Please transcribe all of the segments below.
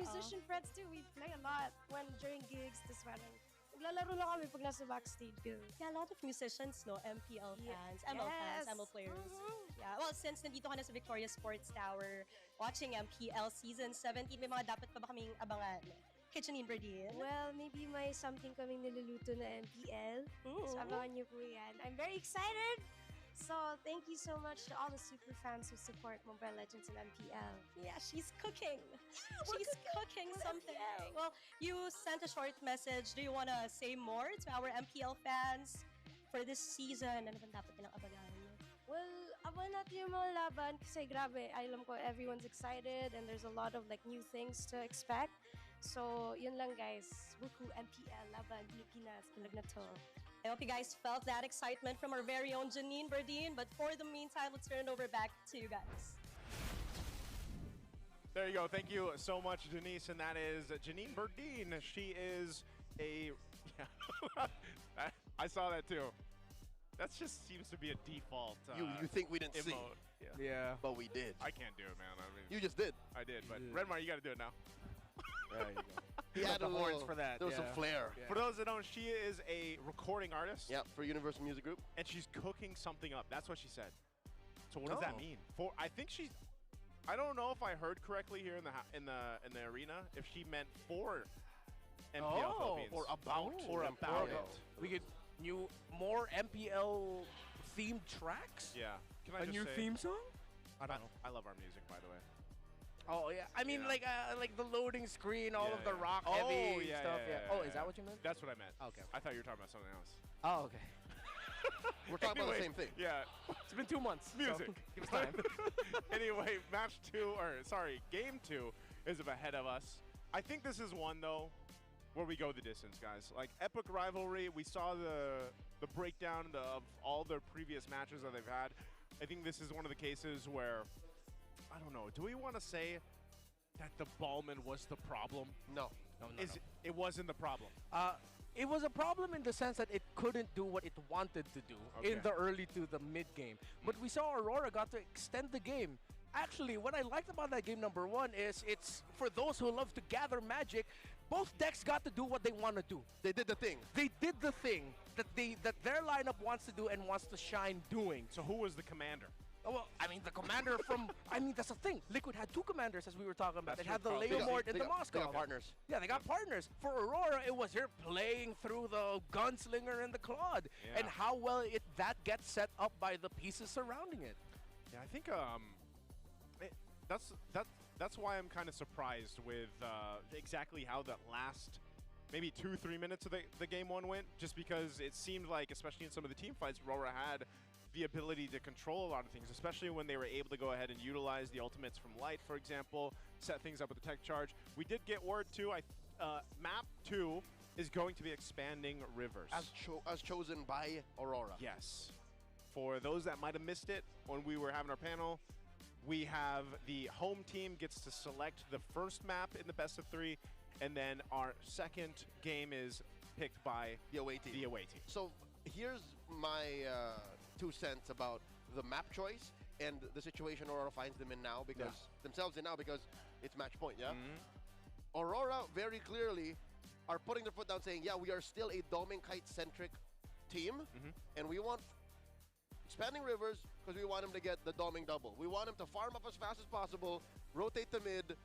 musician friends too. We play a lot during gigs. This parang naglalaro lang kami pag nasa backstage. Ganun. Yeah, a lot of musicians, no? MPL fans, ML fans, ML players. Yeah, well, since nandito ka na sa Victoria Sports Tower, watching MPL Season 17, may mga dapat pa ba kaming abangan? Kitchenin Berdine? Well, maybe may something kaming niluluto na MPL. So abangan niyo po yan. I'm very excited! So, thank you so much to all the super fans who support Mobile Legends and MPL. Yeah, she's cooking. She's cooking something. Well, you sent a short message. Do you want to say more to our MPL fans for this season? Ano bang dapat nilang abangan? Well, abangan natin yung mga laban kasi grabe, alam ko everyone's excited and there's a lot of like new things to expect. So, yun lang guys. Wuku MPL, laban, Pilipinas, tulag na to. I hope you guys felt that excitement from our very own Janine Berdine. But for the meantime, let's turn it over back to you guys. There you go. Thank you so much, Denise. And that is Janine Berdine. She is a... Yeah, I saw that too. That just seems to be a default. You think we didn't emote. see? Yeah, but we did. I can't do it, man. I mean, you just did. I did, but Redmar, you got to do it now. There you go. He had the horns for that. There was some flair. Yeah. For those that don't, she is a recording artist. Yep, for Universal Music Group. And she's cooking something up. That's what she said. So what does that mean? I think she's... I don't know if I heard correctly here in the arena if she meant for MPL Philippines. Or about. We get more MPL themed tracks. Yeah. Can I a just new say, theme song? I don't know. I love our music, by the way. Oh yeah, I mean like the loading screen, all of the rock heavy stuff. Oh, is that what you meant? That's what I meant. Okay. I thought you were talking about something else. Oh, okay. We're talking about the same thing. Yeah. It's been 2 months. Music. So give us time. Anyway, game 2 is ahead of us. I think this is one though where we go the distance, guys. Like epic rivalry. We saw the breakdown of all their previous matches that they've had. I think this is one of the cases where, I don't know, do we want to say that the Ballman was the problem? No. It wasn't the problem. It was a problem in the sense that it couldn't do what it wanted to do in the early to the mid game. But we saw Aurora got to extend the game. Actually, what I liked about that game number 1 is it's for those who love to gather magic, both decks got to do what they want to do. They did the thing. They did the thing that their lineup wants to do and wants to shine doing. So who was the commander? Oh, well, I mean, the commander from... I mean, that's the thing. Liquid had 2 commanders, as we were talking about. It had the Leomord and the Moscow. They got partners. Yeah, they got partners. For Aurora, it was her playing through the Gunslinger and the Claude. Yeah. And how well that gets set up by the pieces surrounding it. Yeah, I think that's why I'm kind of surprised with exactly how that last maybe 2-3 minutes of the game 1 went, just because it seemed like, especially in some of the team fights, Rora had the ability to control a lot of things, especially when they were able to go ahead and utilize the ultimates from Light, for example, set things up with the tech charge. We did get word too, map 2 is going to be expanding rivers. As chosen by Aurora. Yes. For those that might have missed it when we were having our panel, we have the home team gets to select the first map in the best of 3, and then our second game is picked by the away team. So here's my 2 cents about the map choice and the situation Aurora finds them in now, because because it's match point. Aurora very clearly are putting their foot down, saying, yeah, we are still a Doming Kite centric team, and we want expanding rivers because we want him to get the Doming double. We want him to farm up as fast as possible, rotate the mid,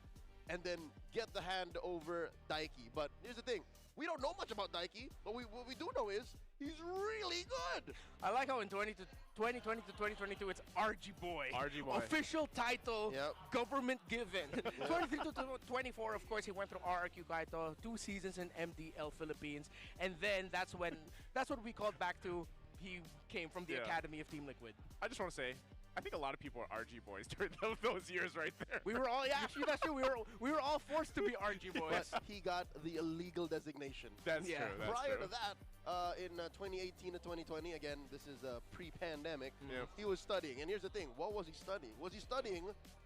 and then get the hand over Daiki. But here's the thing. We don't know much about Daiki, but what we do know is he's really good. I like how in 2020 to 2022, it's RG Boy. RG Boy. Official title, government given. 23 to 24, of course, he went through RRQ Kaito, 2 seasons in MDL Philippines. And then that's what we called back to. He came from the Academy of Team Liquid. I just want to say, I think a lot of people are RG boys during those years right there. We were all, actually that's true. We were all forced to be RG boys. But he got the illegal designation. That's true. Prior to that, in 2018 to 2020, again, this is pre-pandemic, he was studying. And here's the thing, what was he studying? Was he studying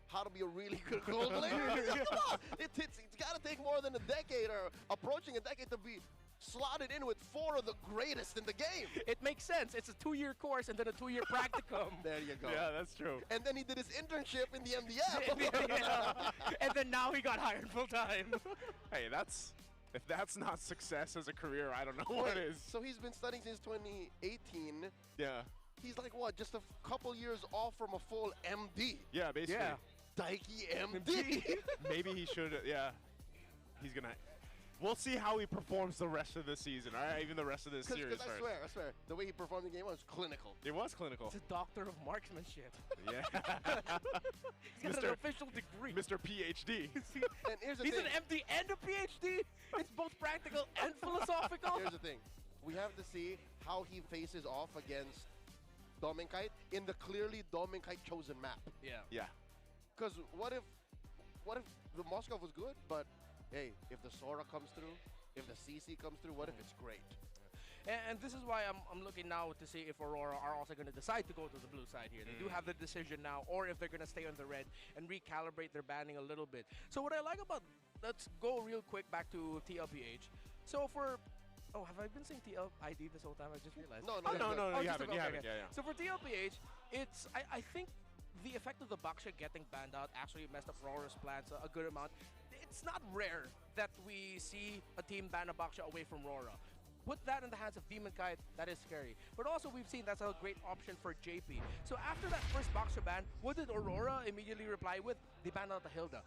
how to be a really good gold player? Come on! It's got to take more than a decade or approaching a decade to be slotted in with 4 of the greatest in the game. It makes sense. It's a 2-year course and then a 2-year practicum. There you go. Yeah, that's true. And then he did his internship in the MDF. And then and now he got hired full time. Hey, if that's not success as a career, I don't know what is. So he's been studying since 2018. Yeah. He's like what? Just a couple years off from a full MD. Yeah, basically. Yeah. Daiki MD. Maybe he should. Yeah. He's gonna. We'll see how he performs the rest of the season. All right, even the rest of this series. Because I swear, the way he performed in the game was clinical. It was clinical. He's a doctor of marksmanship. Yeah. He's got an official degree. Mr. PhD. And here's the He's thing. an MD and a PhD. It's both practical and philosophical. Here's the thing. We have to see how he faces off against Dominkite in the clearly Dominkite chosen map. Yeah. Yeah. Because what if the Moscow was good, but hey, if the Sora comes through, if the CC comes through, what if it's great? And this is why I'm looking now to see if Aurora are also going to decide to go to the blue side here. They do have the decision now, or if they're going to stay on the red and recalibrate their banning a little bit. So what I like about, let's go real quick back to TLPH. So for, oh, have I been saying TLID this whole time? I just realized. No, No, Oh, you just haven't. okay, You haven't. okay. Yeah, yeah. So for TLPH, it's, I think the effect of the Baksha getting banned out actually messed up Aurora's plans a good amount. It's not rare that we see a team ban a Baksha away from Rora. Put that in the hands of Demon Kite, that is scary. But also we've seen that's a great option for JP. So after that first Baksha ban, what did Aurora immediately reply with? They banned out the Hilda.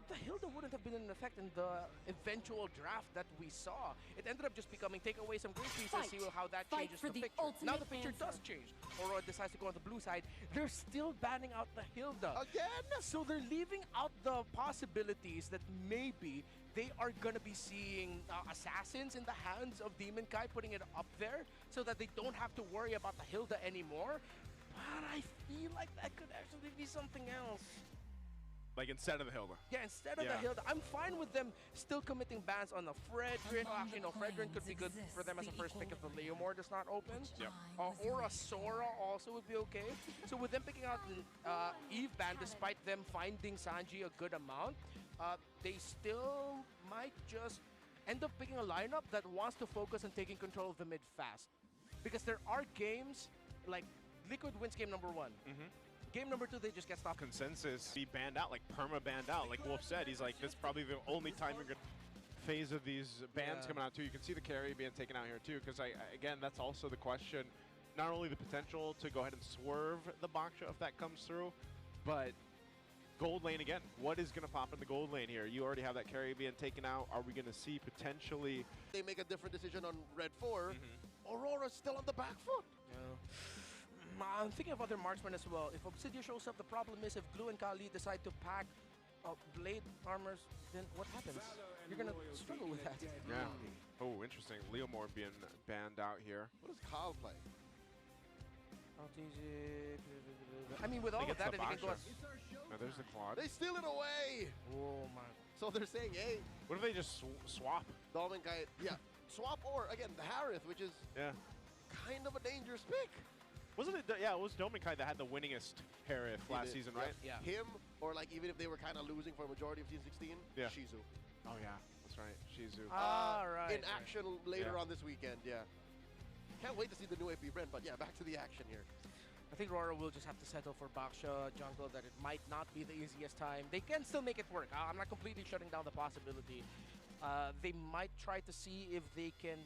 The Hilda wouldn't have been in effect in the eventual draft that we saw. It ended up just becoming take away some great pieces, see how that changes the picture. Now the picture does change. Aurora decides to go on the blue side. They're still banning out the Hilda. Again? So they're leaving out the possibilities that maybe they are gonna be seeing assassins in the hands of Demon Kai, putting it up there so that they don't have to worry about the Hilda anymore. But I feel like that could actually be something else. Like instead of the Hilda. Yeah, instead of the Hilda, I'm fine with them still committing bans on the Fredrin. Oh, actually, no, Fredrin could be good for them as a first pick if the Leomore does not open. Yep. Or a Sora also would be okay. So with them picking out Eve ban, despite them finding Sanji a good amount, they still might just end up picking a lineup that wants to focus on taking control of the mid fast. Because there are games, like Liquid wins game number 1. Game number 2, they just get stopped. Consensus be banned out, like perma banned out. Like Wolf said, he's like, this is probably the only time you're gonna phase of these bans coming out too. You can see the carry being taken out here too, because again, that's also the question. Not only the potential to go ahead and swerve the Baksha if that comes through, but gold lane again. What is gonna pop in the gold lane here? You already have that carry being taken out. Are we gonna see potentially? They make a different decision on Red 4. Aurora's still on the back foot. I'm thinking of other marksmen as well. If Obsidian shows up, the problem is if Glue and Kali decide to pack blade armors, then what happens? You're gonna struggle with that. Yeah. Oh, interesting. Leomore being banned out here. What does Kyle play? I mean, with all of that, the then you can go. Baksha. Now, there's the Claude. They steal it away. Oh my. So they're saying, hey, What if they just swap? Dominkite, swap or again the Harith, which is kind of a dangerous pick. Wasn't it? Yeah, it was Dominkite that had the winningest Harith last season, right? Yeah. Him, or like even if they were kind of losing for a majority of season 16, Yeah. Shizu. Oh yeah, that's right. Shizu. Right. In action later Yeah. on this weekend, Can't wait to see the new AP Brent, but yeah, back to the action here. I think Rora will just have to settle for Baksha jungle, that it might not be the easiest time. They can still make it work. I'm not completely shutting down the possibility. They might try to see if they can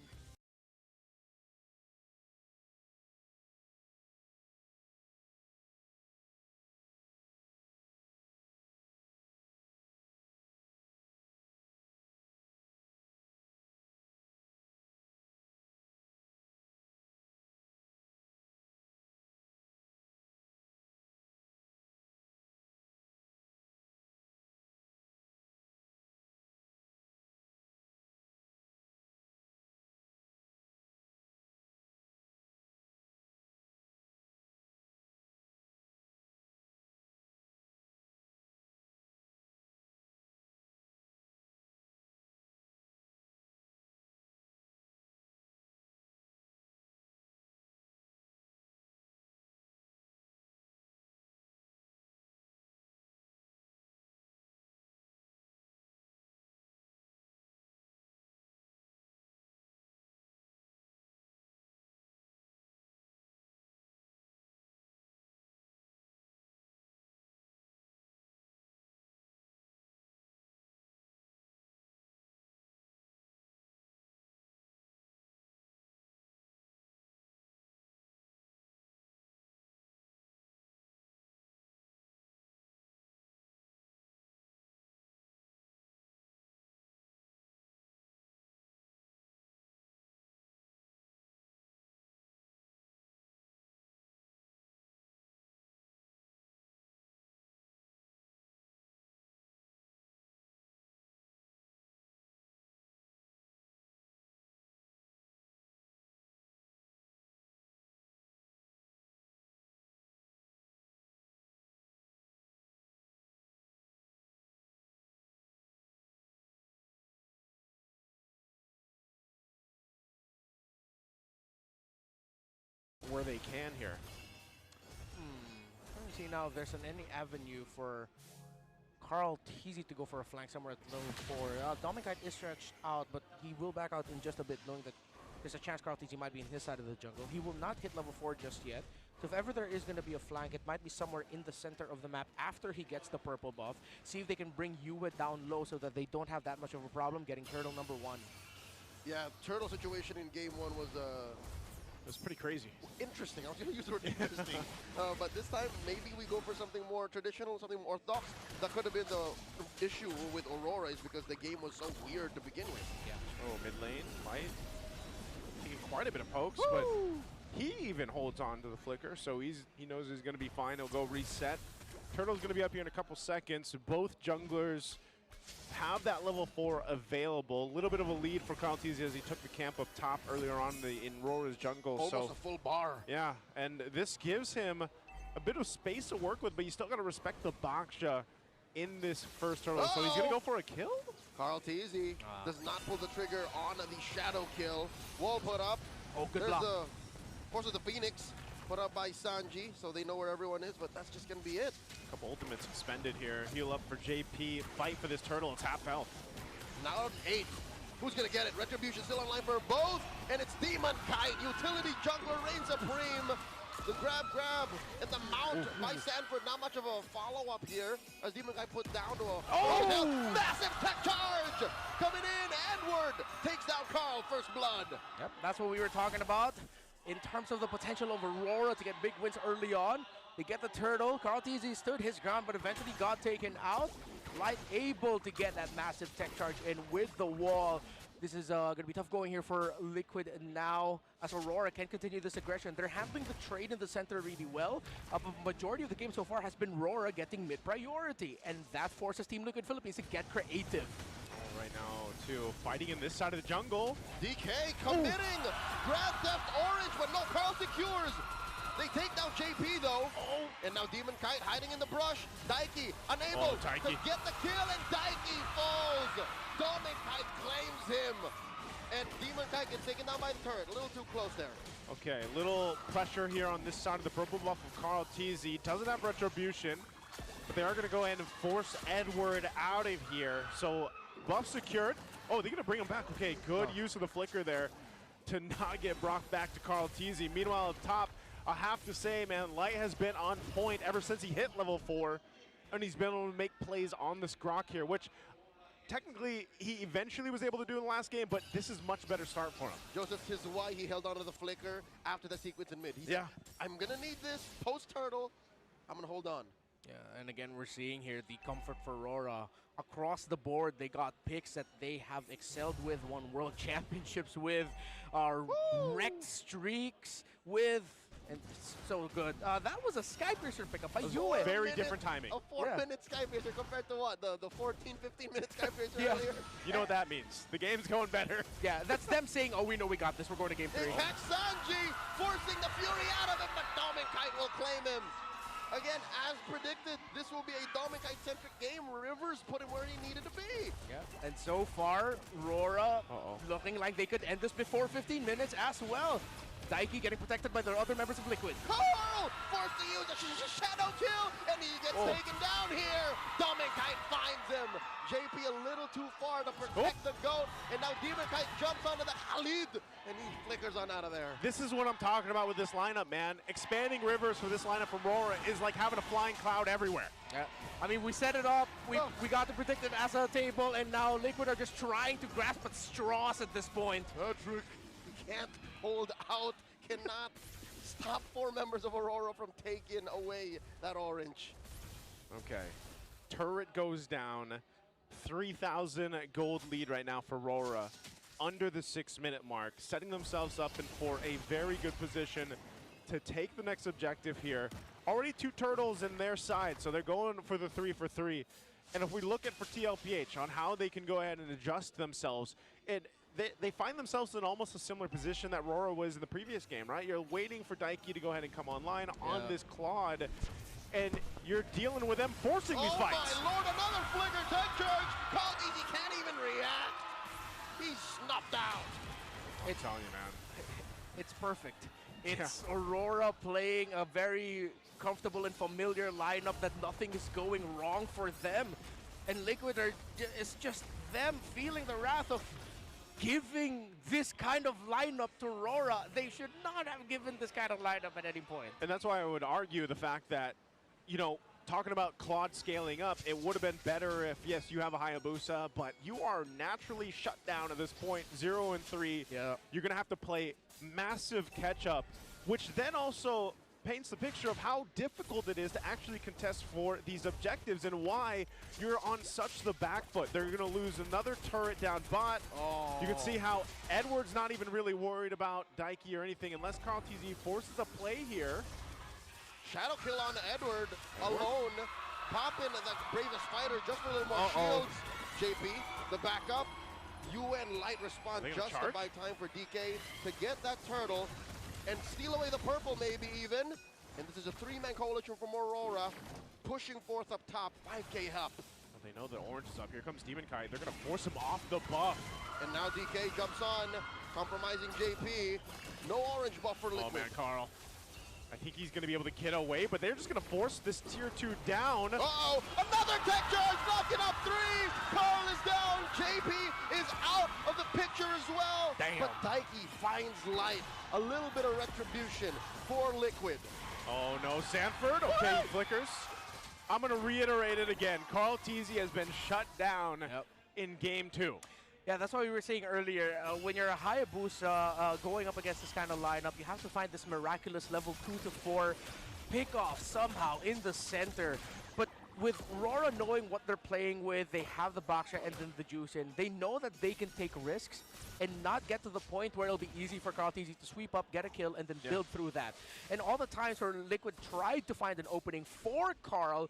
where they can here. Trying to see now if there's any avenue for Carl Teasy to go for a flank somewhere at level 4. Dominic is stretched out, but he will back out in just a bit, knowing that there's a chance Carl Teasy might be in his side of the jungle. He will not hit level 4 just yet. So if ever there is going to be a flank, it might be somewhere in the center of the map after he gets the purple buff. See if they can bring Yuwa down low so that they don't have that much of a problem getting turtle number 1. Yeah, turtle situation in game 1 was It's pretty crazy. interesting. I was going to use the word interesting. But this time, maybe we go for something more traditional, something more orthodox. That could have been the issue with Aurora, is because the game was so weird to begin with. Yeah. Oh, mid lane, Light taking quite a bit of pokes, but he even holds on to the flicker, so he knows he's going to be fine. He'll go reset. Turtle's going to be up here in a couple seconds. Both junglers have that level 4 available. A little bit of a lead for Carl Teasy as he took the camp up top earlier on in Rora's jungle. Almost a full bar. Yeah, and this gives him a bit of space to work with, but you still got to respect the Baksha in this first turtle. So he's going to go for a kill? Carl Teasy does not pull the trigger on the shadow kill. Wall put up. Oh, good There's block. of course, the Phoenix put up by Sanji, so they know where everyone is, but that's just going to be it. Couple ultimates expended here. Heal up for JP. Fight for this turtle. It's half health. Now 8. Who's going to get it? Retribution still online for both, and it's Demon Kite. Utility jungler reigns supreme. The grab, and the mount by Sanford. Not much of a follow-up here, as Demon Kite put down to a massive tech charge coming in. Edward takes down Carl. First blood. Yep, that's what we were talking about. In terms of the potential of Aurora to get big wins early on, they get the turtle. Carl Teasy stood his ground, but eventually got taken out. Light able to get that massive tech charge in with the wall. This is going to be tough going here for Liquid now, as Aurora can continue this aggression. They're handling the trade in the center really well. A majority of the game so far has been Rora getting mid priority, and that forces Team Liquid Philippines to get creative. Right now, too, fighting in this side of the jungle. DK committing. Grand Theft Orange, but no, Carl secures. They take down JP though. And now Demon Kite hiding in the brush. Daiki unable to get the kill, and Daiki falls. Demon Kite claims him. And Demon Kite gets taken down by the turret. A little too close there. Okay, little pressure here on this side of the purple buff of Carl Teasy. Doesn't have retribution, but they are going to go ahead and force Edward out of here. So buff secured. Oh, they're going to bring him back. Okay, good use of the flicker there to not get brought back to Carl Teasy. Meanwhile, up top, I have to say, man, Light has been on point ever since he hit level 4, and he's been able to make plays on this Grok here, which technically he eventually was able to do in the last game, but this is much better start for him. Joseph, this is why he held onto the flicker after the sequence in mid. He said, I'm going to need this post-turtle. I'm going to hold on. Yeah, and again, we're seeing here the comfort for Aurora. Across the board, they got picks that they have excelled with, won world championships with, wrecked streaks with, and so good. That was a Skypiercer pickup by Yuwa. Very different timing. A 4-minute Skypiercer compared to what? The 14, 15-minute Skypiercer Yeah. earlier? You know what that means. The game's going better. Yeah, that's them saying, oh, we know we got this. We're going to game 3. They catch Sanji, forcing the Fury out of him, but Dominkite will claim him. Again, as predicted, this will be a Dominkite-centric game. Rivers put him where he needed to be. Yeah, and so far, Rora looking like they could end this before 15 minutes as well. Daiki getting protected by the other members of Liquid. Carl forced to use a shadow kill, and he gets taken down here. Dominkite finds him. JP a little too far to protect the GOAT, and now Demonkite jumps onto the Khalid, and he flickers on out of there. This is what I'm talking about with this lineup, man. Expanding rivers for this lineup from Rora is like having a flying cloud everywhere. Yeah. I mean, we set it up, we got the predictive as a table, and now Liquid are just trying to grasp at straws at this point. Patrick, he can't hold out, cannot stop 4 members of Aurora from taking away that orange. Okay. Turret goes down. 3,000 gold lead right now for Rora. Under the 6-minute mark. Setting themselves up for a very good position to take the next objective here. Already 2 turtles in their side, so they're going for the 3 for 3. And if we look at for TLPH on how they can go ahead and adjust themselves, they find themselves in almost a similar position that Rora was in the previous game, right? You're waiting for Daiki to go ahead and come online on this Claude, and you're dealing with them forcing these fights. Oh my lord, another flicker tech charge! Coggy, he can't even react! He's snuffed out! I'm telling you, man. It's perfect. It's Aurora playing a very comfortable and familiar lineup that nothing is going wrong for them. And Liquid it's just them feeling the wrath of giving this kind of lineup to Rora. They should not have given this kind of lineup at any point. And that's why I would argue the fact that, you know, talking about Claude scaling up, it would have been better if, yes, you have a Hayabusa, but you are naturally shut down at this point, 0 and 3. Yeah. You're going to have to play massive catch-up, which then also paints the picture of how difficult it is to actually contest for these objectives and why you're on such the back foot. They're going to lose another turret down bot. Oh. You can see how Edward's not even really worried about Daiki or anything unless Carl TZ forces a play here. Shadow kill on Edward alone. Pop in the bravest fighter just for a little more shields. JP, the backup. UN Light respond just charge? by time for DK to get that turtle and steal away the purple maybe even. And this is a three-man coalition from Aurora pushing forth up top, 5k up. Well, they know the orange is up. Here comes Demon Kite. They're going to force him off the buff. And now DK jumps on, compromising JP. No orange buff for Liquid. Oh man, Carl. I think he's going to be able to get away, but they're just going to force this tier 2 down. Uh-oh, another tech charge, knocking up 3. Carl is down, JP is out of the picture as well. Damn. But Daiki finds light. A little bit of retribution for Liquid. Oh no, Sanford. Okay, he flickers. I'm going to reiterate it again. Carl TZ has been shut down in game 2. Yeah, that's what we were saying earlier. When you're a Hayabusa going up against this kind of lineup, you have to find this miraculous level 2 to 4 pick-off somehow in the center. But with Rora knowing what they're playing with, they have the Baksha and then the Juice in. They know that they can take risks and not get to the point where it'll be easy for Carl TZ to sweep up, get a kill, and then build through that. And all the times where Liquid tried to find an opening for Carl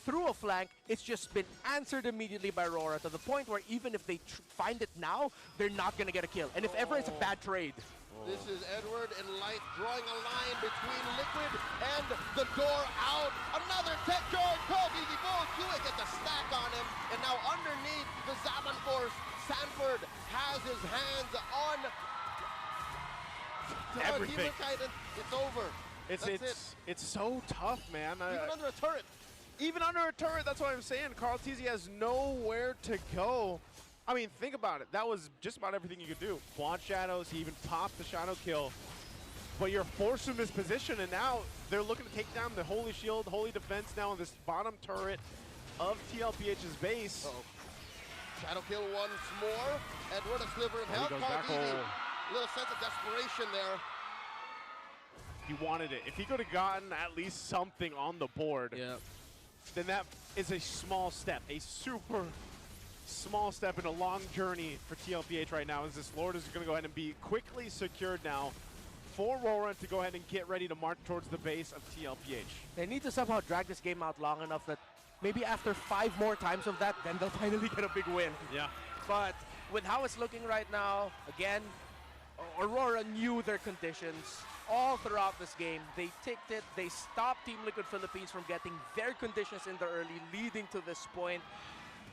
through a flank, it's just been answered immediately by Rora to the point where even if they find it now, they're not going to get a kill. And if ever, it's a bad trade. This is Edward and Light drawing a line between Liquid and the door out. Another tech charge. Carl TZ falls to it, gets a stack on him. And now underneath the Zaman Force, Sanford has his hands on everything. It's over. It's so tough, man. Even under a turret. Even under a turret, that's what I'm saying. Carl TZ has nowhere to go. I mean, think about it. That was just about everything you could do. Quad Shadows, he even popped the Shadow kill. But you're forced in this position, and now they're looking to take down the Holy Shield, Holy Defense now on this bottom turret of TLPH's base. Shadow kill once more. Edward, a sliver of help. Carl TZ, a little sense of desperation there. He wanted it. If he could have gotten at least something on the board, then that is a small step, a super small step in a long journey for TLPH right now, as this Lord is going to go ahead and be quickly secured now for Rora to go ahead and get ready to march towards the base of TLPH. They need to somehow drag this game out long enough that maybe after 5 more times of that, then they'll finally get a big win. Yeah. But with how it's looking right now, again, Aurora knew their conditions all throughout this game. They ticked it. They stopped Team Liquid Philippines from getting their conditions in the early, leading to this point.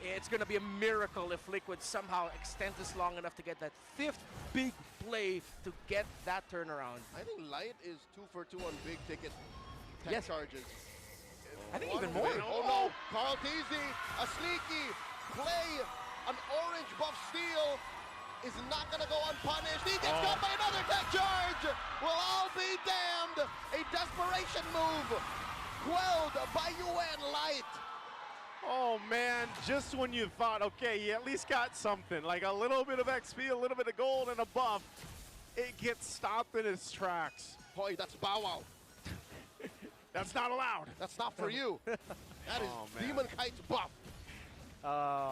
It's going to be a miracle if Liquid somehow extends this long enough to get that 5th big play to get that turnaround. I think Light is 2 for 2 on big ticket tech charges. I think even more. Oh no, Carl TZ, a sneaky play, an orange buff steal is not gonna go unpunished. He gets caught by another tech charge. We'll all be damned. A desperation move, quelled by UN Light. Oh man, just when you thought, okay, you at least got something, like a little bit of XP, a little bit of gold, and a buff, it gets stopped in its tracks. Boy, that's Bow Wow. That's not allowed. That's not for you. That is Demon Kite's buff.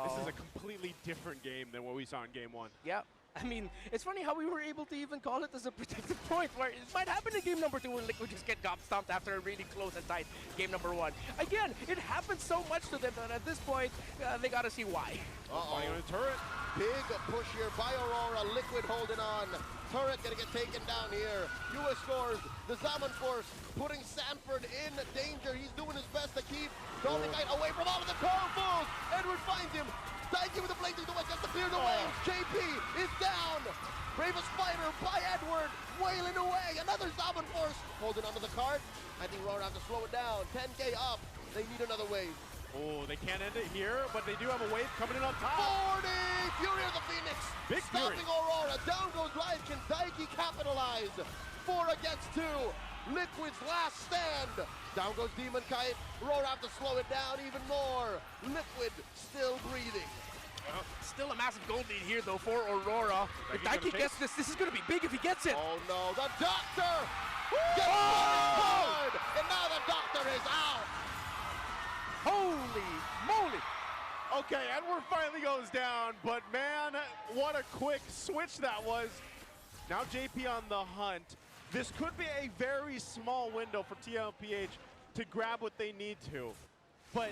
This is a completely different game than what we saw in game 1. Yeah. I mean, it's funny how we were able to even call it as a protected point, where it might happen in game number 2 when Liquid just get stomped after a really close and tight game number 1. Again, it happens so much to them that at this point, they gotta see why. Flying on a turret. Big push here by Aurora. Liquid holding on. turret gonna get taken down here. US scores. The Zaman Force putting Sanford in danger. He's doing his best to keep Dominic away from all of the powerfuls. Edward finds him. TENKKYU with the blazing duet just to clear the waves. JP is down. Bravest fighter by Edward, wailing away. Another Zaman Force holding onto the cart. I think Rora have to slow it down. 10K up. They need another wave. Oh, they can't end it here, but they do have a wave coming in on top. 40! Fury of the Phoenix. Big stopping Fury. Aurora. Down goes Live. Can TENKKYU capitalize? 4 against 2. Liquid's last stand. Down goes Demon Kite. Rora have to slow it down even more. Liquid still breathing. Still a massive gold lead here, though, for Aurora. If He's gonna TENKKYU gets this is going to be big if he gets it. Oh no, the Doctor gets hard, and now the Doctor is out. Holy moly. Okay, Edward finally goes down, but man, what a quick switch that was. Now JP on the hunt. This could be a very small window for tlph to grab what they need to. But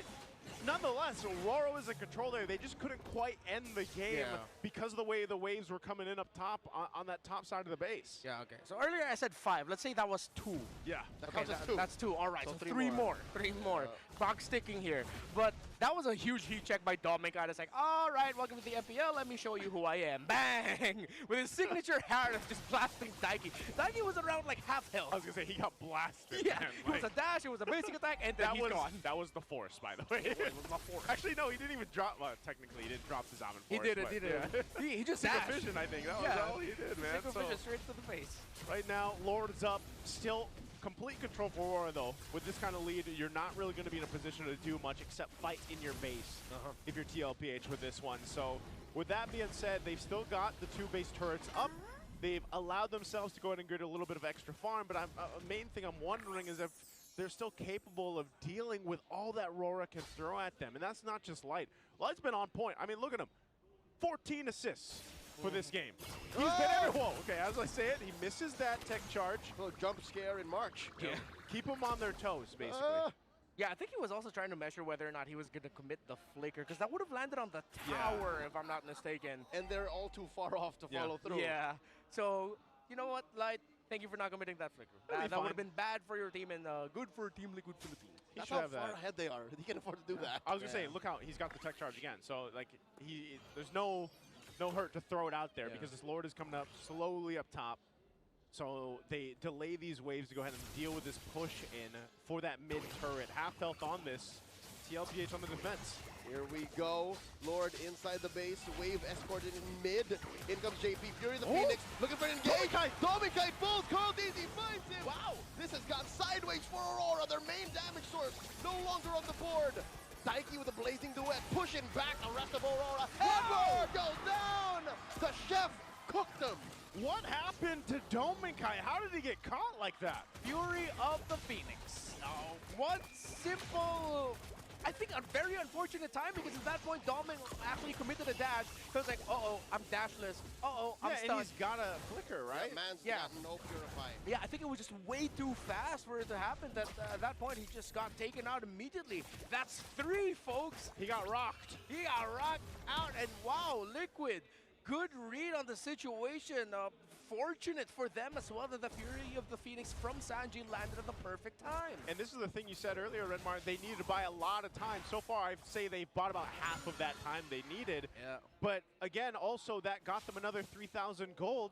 nonetheless, Aurora was in control there. They just couldn't quite end the game because of the way the waves were coming in up top on that top side of the base. Yeah, okay. So earlier I said 5. Let's say that was 2. Yeah. That counts as 2. That's 2. All right, so 3 more. 3 more. Clock sticking here. But that was a huge heat check by Dominic. I was like, all right, welcome to the MPL. Let me show you who I am. Bang! With his signature Harris just blasting TENKKYU. TENKKYU was around like half health. I was going to say, he got blasted. Yeah, man. it was a dash, it was a basic attack, and then he's gone. That was the force, by the way. It was the force. Actually, no, he didn't even drop. Well, technically, he didn't drop the Zaman He force. did it, but he did it. yeah. He just Single dashed. vision, I think. That was all he did, man. Single vision straight to the face. Right now, Lord's up. Still complete control for Aurora, though. With this kind of lead, you're not really going to be in a position to do much except fight in your base if you're tlph with this one. So, with that being said, they've still got the 2 base turrets up. They've allowed themselves to go ahead and get a little bit of extra farm, but a main thing I'm wondering is if they're still capable of dealing with all that Rora can throw at them. And that's not just Light. Light's been on point. I mean, look at him. 14 assists for this game. He's been everywhere. Whoa, okay, as I say it, he misses that tech charge. Little jump scare in March. Yeah. Keep them on their toes, basically. Yeah, I think he was also trying to measure whether or not he was going to commit the flicker, because that would have landed on the tower, if I'm not mistaken. And they're all too far off to follow through. Yeah. So, you know what, Light? Thank you for not committing that flicker. That would have been bad for your team and good for Team Liquid Philippines. That's should how have far that. ahead they are. He can afford to do that. I was gonna say, look how he's got the tech charge again. So like, there's no hurt to throw it out there because this Lord is coming up slowly up top. So they delay these waves to go ahead and deal with this push in for that mid turret. Half health on this. tlph on the defense. Here we go. Lord inside the base. Wave escorted in mid. In comes JP. Fury the Phoenix. Looking for an engage. Dominic falls. Carl Daisy finds him. Wow. This has gone sideways for Aurora. Their main damage source no longer on the board. TENKKYU with a blazing duet. Pushing back the rest of Aurora. Edward goes down. The chef cooked him. What happened to Dominkai? How did he get caught like that? Fury of the Phoenix. One simple, I think a very unfortunate time, because at that point Dominic actually committed a dash. So it's like, uh-oh, I'm dashless. Uh-oh, I'm and stunned. he's got a flicker, right? That man's Yeah. got no purify. Yeah, I think it was just way too fast for it to happen. That at that point he just got taken out immediately. That's 3, folks. He got rocked. He got rocked out, and wow, Liquid, good read on the situation. Fortunate for them as well that the Fury of the Phoenix from Sanji landed at the perfect time. And this is the thing you said earlier, Redmar, they needed to buy a lot of time. So far, I'd say they bought about half of that time they needed. Yeah. But again, also that got them another 3,000 gold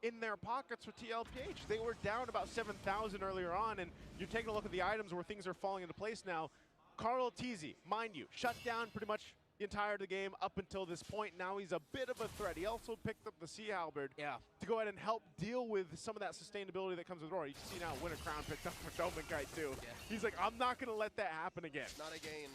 in their pockets for tlph. They were down about 7,000 earlier on, and you're taking a look at the items where things are falling into place now. Carl Teasy, mind you, shut down pretty much the entire of the game up until this point. Now he's a bit of a threat. He also picked up the Sea Halberd to go ahead and help deal with some of that sustainability that comes with Rora. You can see now Winter Crown picked up for Dominkai too. Yeah. He's like, I'm not going to let that happen again. Not again.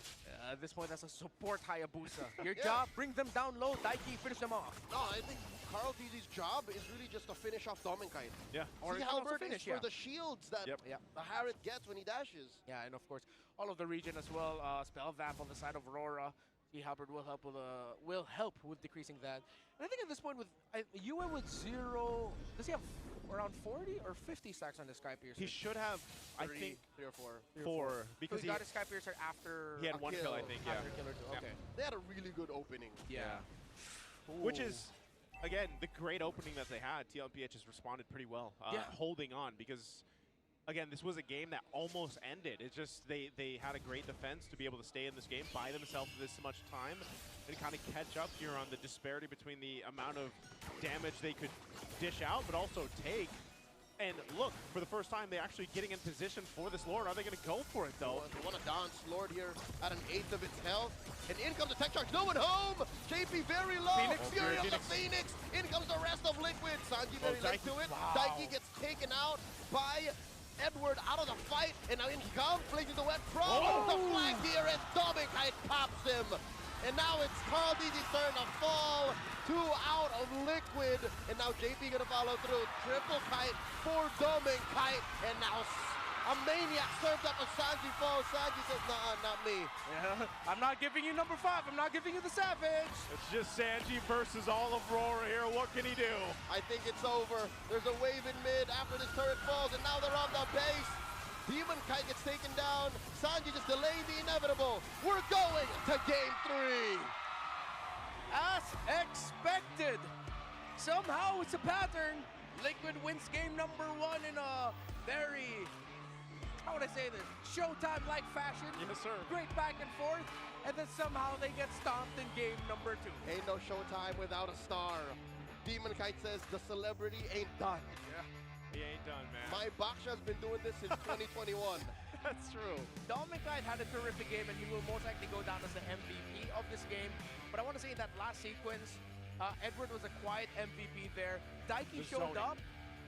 At this point, that's a support Hayabusa. Your job, bring them down low, TENKKYU, finish them off. No, I think Carl Dizzy's job is really just to finish off Dominkai. Yeah. Or Sea he can also Halberd finish, is for the shields that the Harriet gets when he dashes. Yeah, and of course, all of the region as well. Spell Vamp on the side of Aurora. Sea Halberd will help with decreasing that. And I think at this point with UN with 0, does he have around 40 or 50 stacks on the Sky Piercer? He should have, I 3 think, or 4. 4. Because So he got his Sky Piercer after he had a 1 kill, kill. I think, yeah. after Killer 2. Yeah. Okay. They had a really good opening. Which is again, the great opening that they had, tlph has responded pretty well, holding on, because again, this was a game that almost ended. It's just they had a great defense to be able to stay in this game, buy themselves this much time, and kind of catch up here on the disparity between the amount of damage they could dish out, but also take. And look, for the first time, they're actually getting in position for this Lord. Are they going to go for it, though? They want to dance Lord here at an eighth of its health. And in comes the tech charge. No one home! JP very low. Phoenix. Fury of the Phoenix. In comes the rest of Liquid. Sanji very late to it. Wow. Daiki gets taken out by Edward out of the fight. And now in comes Blazing the Wet from the flank here. And Dominic pops him. And now it's Carl DZ's turn to fall. 2 out of Liquid. And now JP gonna follow through. Triple kite for Dominic Kite. And now a Maniac serves up a Sanji falls. Sanji says, nah, not me. Yeah, I'm not giving you number 5. I'm not giving you the Savage. It's just Sanji versus all of Rora here. What can he do? I think it's over. There's a wave in mid after this turret falls. And now they're on the base. Demon Kite gets taken down. Sanji just delayed the inevitable. We're going to game 3. As expected. Somehow it's a pattern. Liquid wins game number 1 in a very, how would I say this, Showtime-like fashion. Yes, sir. Great back and forth. And then somehow they get stomped in game number 2. Ain't no Showtime without a star. Demon Kite says the celebrity ain't done. He ain't done, man. My Baksha's been doing this since 2021. That's true. Dominic Knight had a terrific game, and he will most likely go down as the MVP of this game. But I want to say in that last sequence, Edward was a quiet MVP there. Daiki showed up,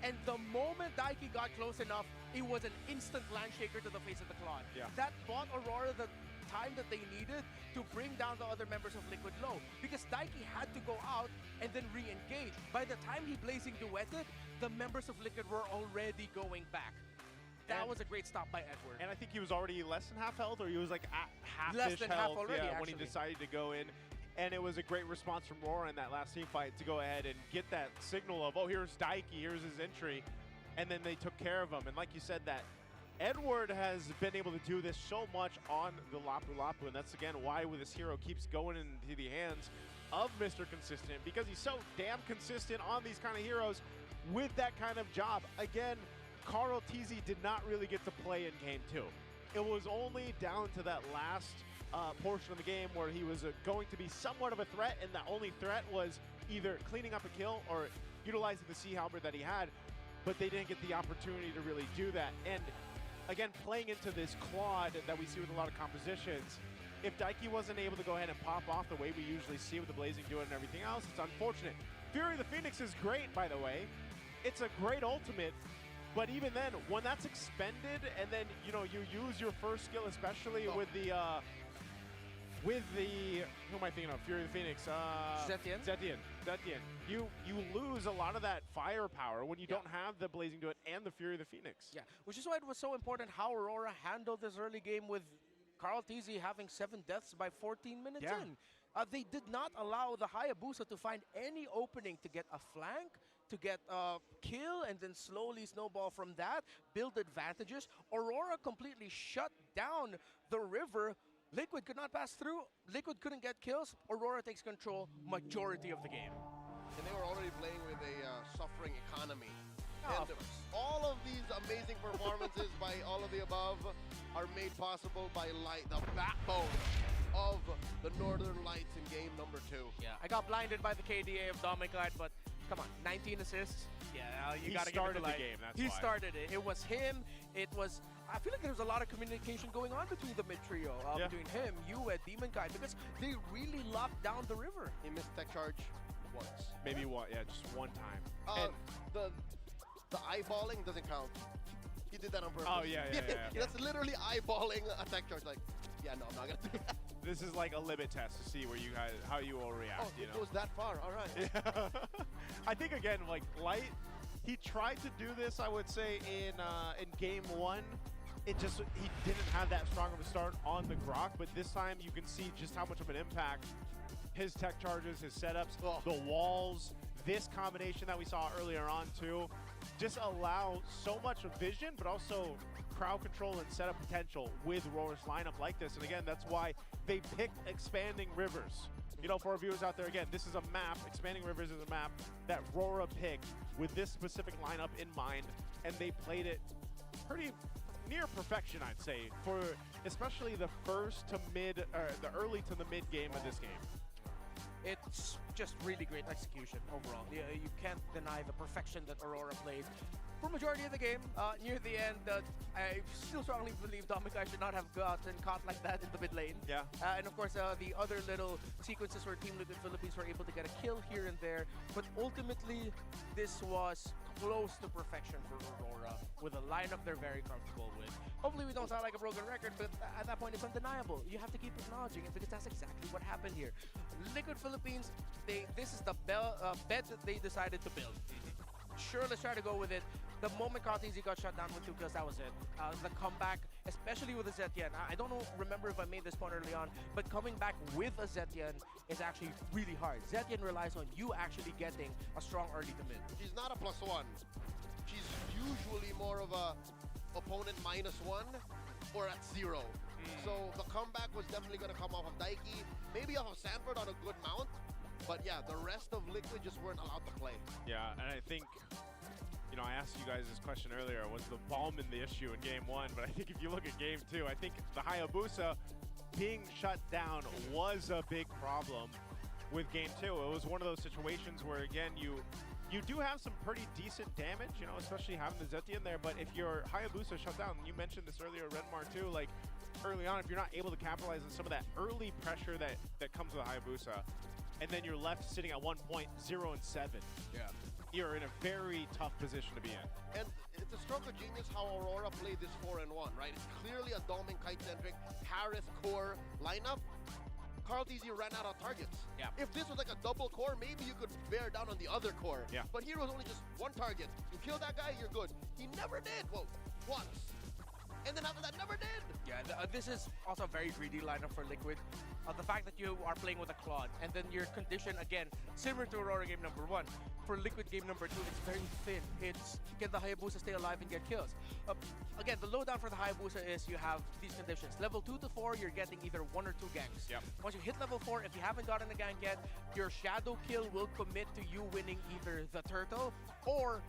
and the moment Daiki got close enough, it was an instant land shaker to the face of the Claude. Yeah. That bought Aurora the time that they needed to bring down the other members of Liquid low, because Daiki had to go out and then re-engage. By the time he Blazing Duetted, the members of Liquid were already going back. That was a great stop by Edward. And I think he was already less than half health, or he was like at Less half-ish than half health already, when he actually. decided to go in. And it was a great response from Rora in that last team fight to go ahead and get that signal of, oh, here's Daiki, here's his entry. And then they took care of him. And like you said, that Edward has been able to do this so much on the Lapu Lapu, and that's again why this hero keeps going into the hands of Mr. Consistent, because he's so damn consistent on these kind of heroes with that kind of job. Again, Carl TZ did not really get to play in game 2. It was only down to that last portion of the game where he was going to be somewhat of a threat, and the only threat was either cleaning up a kill or utilizing the Sea Halberd that he had, but they didn't get the opportunity to really do that. And again, playing into this Claude that we see with a lot of compositions, if Daiki wasn't able to go ahead and pop off the way we usually see with the Blazing Duet and everything else, it's unfortunate. Fury of the Phoenix is great, by the way. It's a great ultimate, but even then, when that's expended and then, you know, you use your first skill, especially with the, who am I thinking of? Fury of the Phoenix. Zetian. You lose a lot of that firepower when you don't have the Blazing Duet and the Fury of the Phoenix. Yeah, which is why it was so important how Aurora handled this early game with Carl TZ having 7 deaths by 14 minutes in. They did not allow the Hayabusa to find any opening to get a flank, to get a kill, and then slowly snowball from that, build advantages. Aurora completely shut down the river. Liquid could not pass through. Liquid couldn't get kills. Aurora takes control majority of the game. And they were already playing with a suffering economy. Oh, And all of these amazing performances by all of the above are made possible by Light, the backbone of the Northern Lights in game number 2. Yeah, I got blinded by the KDA of Dominic Light, but come on, 19 assists. Yeah, you gotta give it to started the Light. game, that's He why. started it. It was him. It was. I feel like there was a lot of communication going on between the mid trio, between him, you, and Demon Kite, because they really locked down the river. He missed tech charge once. Maybe one, just one time. And The eyeballing doesn't count. He did that on purpose. Oh, yeah. That's literally eyeballing a tech charge. Like, yeah, no, I'm not gonna do that. This is like a limit test to see where you guys, how you will react. Oh, you it know? goes that far. All right. I think again, like Light, he tried to do this. I would say in game 1, it just he didn't have that strong of a start on the Grok. But this time, you can see just how much of an impact his tech charges, his setups, the walls, this combination that we saw earlier on too, just allow so much vision, but also crowd control and setup potential with Rora's lineup like this. And again, that's why they picked expanding rivers You know, for our viewers out there, again, this is a map, Expanding Rivers is a map that Rora picked with this specific lineup in mind, and they played it pretty near perfection, I'd say, for especially the first to mid, or the early to the mid game of this game. It's just really great execution overall. You can't deny the perfection that Aurora played for majority of the game. Near the end, I still strongly believe Domikai should not have gotten caught like that in the mid lane. Yeah. And of course, the other little sequences where Team Liquid Philippines were able to get a kill here and there. But ultimately, this was close to perfection for Aurora with a lineup they're very comfortable with. Hopefully we don't sound like a broken record, but at that point it's undeniable. You have to keep acknowledging it because that's exactly what happened here. Liquid Philippines, this is the bet that they decided to build. Sure, let's try to go with it. The moment KarlTzy got shut down with 2 kills, that was it. The comeback, especially with a Zetian. I don't remember if I made this point early on, but coming back with a Zetian is actually really hard. Zetian relies on you actually getting a strong early to mid. She's not a +1. She's usually more of a opponent -1 or at 0. So the comeback was definitely going to come off of Daiki, maybe off of Sanford on a good mount. But yeah, the rest of Liquid just weren't allowed to play. Yeah, and I think, you know, I asked you guys this question earlier, was the Ballman the issue in game 1? But I think if you look at game 2, I think the Hayabusa being shut down was a big problem with game 2. It was one of those situations where, again, you do have some pretty decent damage, you know, especially having the Zetian there, but if your Hayabusa shut down, you mentioned this earlier, Redmar too, like, early on, if you're not able to capitalize on some of that early pressure that comes with Hayabusa, and then you're left sitting at 1 point, 0 and 7. Yeah. You're in a very tough position to be in. And it's a stroke of genius how Aurora played this 4-1, right? It's clearly a Dom and Kite-centric Harith core lineup. KarlTzy ran out of targets. Yeah. If this was like a double core, maybe you could bear down on the other core. Yeah. But here was only just one target. You kill that guy, you're good. He never did. Well, once. And then after that, never did. Yeah, this is also a very greedy lineup for Liquid. The fact that you are playing with a Claude, and then your condition, again, similar to Aurora game number 1. For Liquid game number 2, it's very thin. It's, can the Hayabusa stay alive and get kills? Again, the lowdown for the Hayabusa is you have these conditions. Level 2 to 4, you're getting either 1 or 2 ganks. Yep. Once you hit level 4, if you haven't gotten a gank yet, your shadow kill will commit to you winning either the turtle or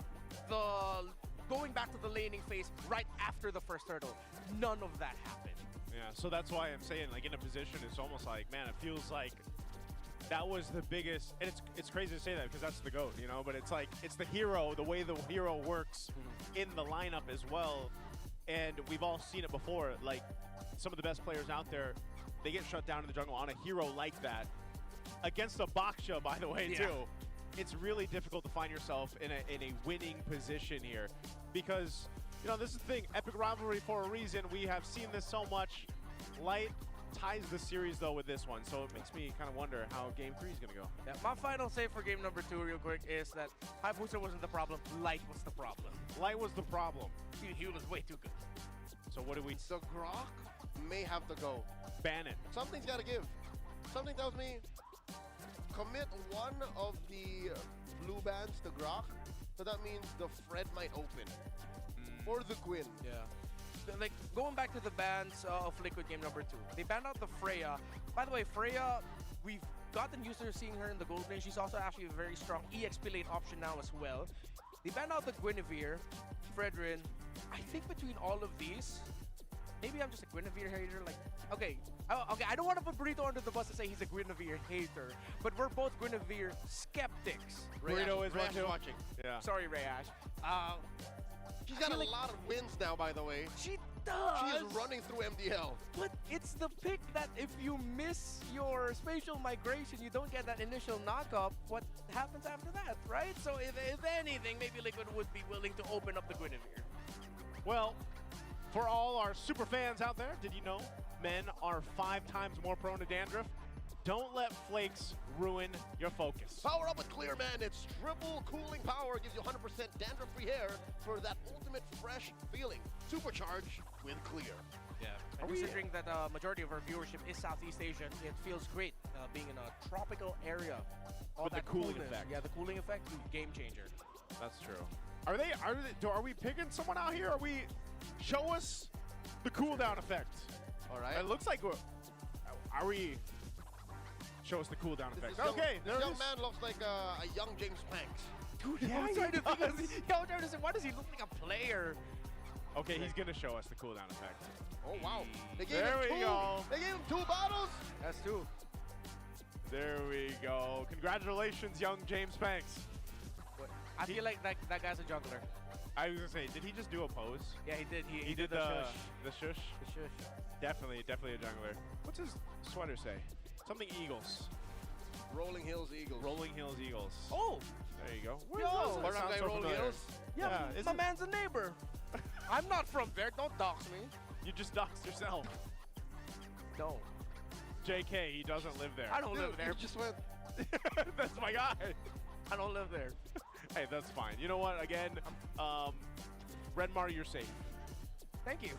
the going back to the laning phase right after the first turtle. None of that happened. Yeah, so that's why I'm saying, like, in a position, it's almost like, man, it feels like that was the biggest, and it's crazy to say that because that's the GOAT, you know, but it's like, it's the hero, the way the hero works in the lineup as well, and we've all seen it before, like, some of the best players out there, they get shut down in the jungle on a hero like that, against a Baksha, by the way, too. It's really difficult to find yourself in a winning position here, because, you know, this is the thing, epic rivalry for a reason. We have seen this so much. Light ties the series, though, with this one, so it makes me kind of wonder how game 3 is going to go. Yeah, my final say for game number 2, real quick, is that Hayabusa wasn't the problem, Light was the problem. Light was the problem. He was way too good. So what do we... The Grok may have to go. Ban it. Something's got to give. Something tells me commit one of the blue bands to Grok, so that means the Fred might open. Or the Gwyn. Yeah. Like, going back to the bans of Liquid game number 2, they banned out the Freya. By the way, Freya, we've gotten used to seeing her in the gold lane. She's also actually a very strong EXP lane option now as well. They banned out the Guinevere, Fredrin. I think between all of these, maybe I'm just a Guinevere hater. Like, okay, I don't want to put Burrito under the bus and say he's a Guinevere hater, but we're both Guinevere skeptics. Burrito is watching. Yeah. Sorry, Rayash. She's got a lot of wins now, by the way. She does. She is running through MDL. But it's the pick that if you miss your spatial migration, you don't get that initial knock-up. What happens after that, right? So if anything, maybe Liquid would be willing to open up the Guinevere. Well, for all our super fans out there, did you know men are 5 times more prone to dandruff? Don't let flakes ruin your focus. Power up with Clear, man. Its triple cooling power gives you 100% dandruff-free hair for that ultimate fresh feeling. Supercharge with Clear. Yeah. And considering that majority of our viewership is Southeast Asian, it feels great being in a tropical area. All with that the cooling coolness. effect. Yeah, the cooling effect, game changer. That's true. Are we picking someone out here? Show us the cooldown effect. All right. It looks like are we Show us the cooldown This effect. Okay, this there it young is. man looks like a young James Panks. Dude, Yeah, I was he trying to think of does. yeah, I was trying to say, why does he look like a player? Okay, he's gonna show us the cooldown effect. Oh wow! They gave There him we two. go. They gave him 2 bottles. That's two. There we go. Congratulations, young James Banks. I feel like that guy's a juggler. I was gonna say, did he just do a pose? Yeah, he did. He did the shush. the shush. The shush. Definitely a jungler. What's his sweater say? Something Eagles. Rolling Hills Eagles. Rolling Hills Eagles. Oh, There you go. Yo, does it Barangay sound so Rolling familiar? Hills. yeah, Yeah, my isn't- man's a neighbor. I'm not from there. Don't dox me. You just doxed yourself. No, JK, he doesn't live there. I don't live Dude, there. you just went. That's my guy. I don't live there. Hey, that's fine. You know what? Again, Redmar, you're safe. Thank you.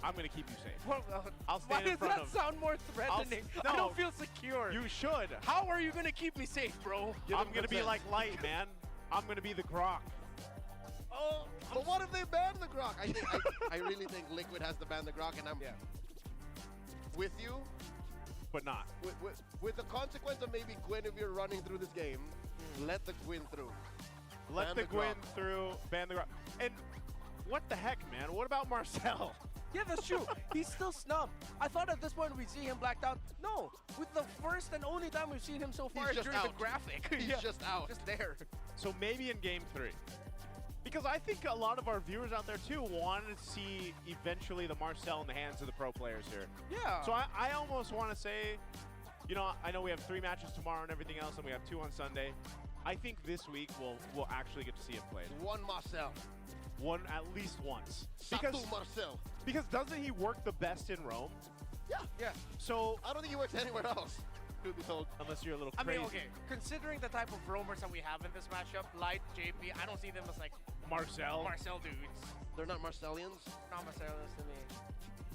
I'm gonna keep you safe. Well, I'll why stand in does front that of. sound more threatening? I no. don't feel secure. You should. How are you gonna keep me safe, bro? Give I'm him gonna be consent. like Light, man. I'm gonna be the Grok. Oh, But what if they ban the Grok? I really think Liquid has to ban the Grok, and I'm with you. But not. With the consequence of maybe Guinevere running through this game, let the Gwyn through. Let Ban the the Gwyn Grok. through, ban the Grok. And what the heck, man? What about Marcel? yeah, that's true. He's still snubbed. I thought at this point we'd see him blacked out. No, with the first and only time we've seen him so far He's is just during the out. graphic. He's Yeah, just out. just there. So maybe in Game 3. Because I think a lot of our viewers out there, too, wanted to see eventually the Marcel in the hands of the pro players here. Yeah. So I almost want to say, you know, I know we have 3 matches tomorrow and everything else, and we have 2 on Sunday. I think this week we'll actually get to see him played. One Marcel. One, at least once. Satu Marcel. Because doesn't he work the best in Rome? Yeah. yeah. So, I don't think he works anywhere else. Truth be told. unless you're a little I crazy. mean, okay, considering the type of roamers that we have in this matchup, Light, JP, I don't see them as like Marcel. Marcel dudes. They're not Marcellians. Not Marcellus to me.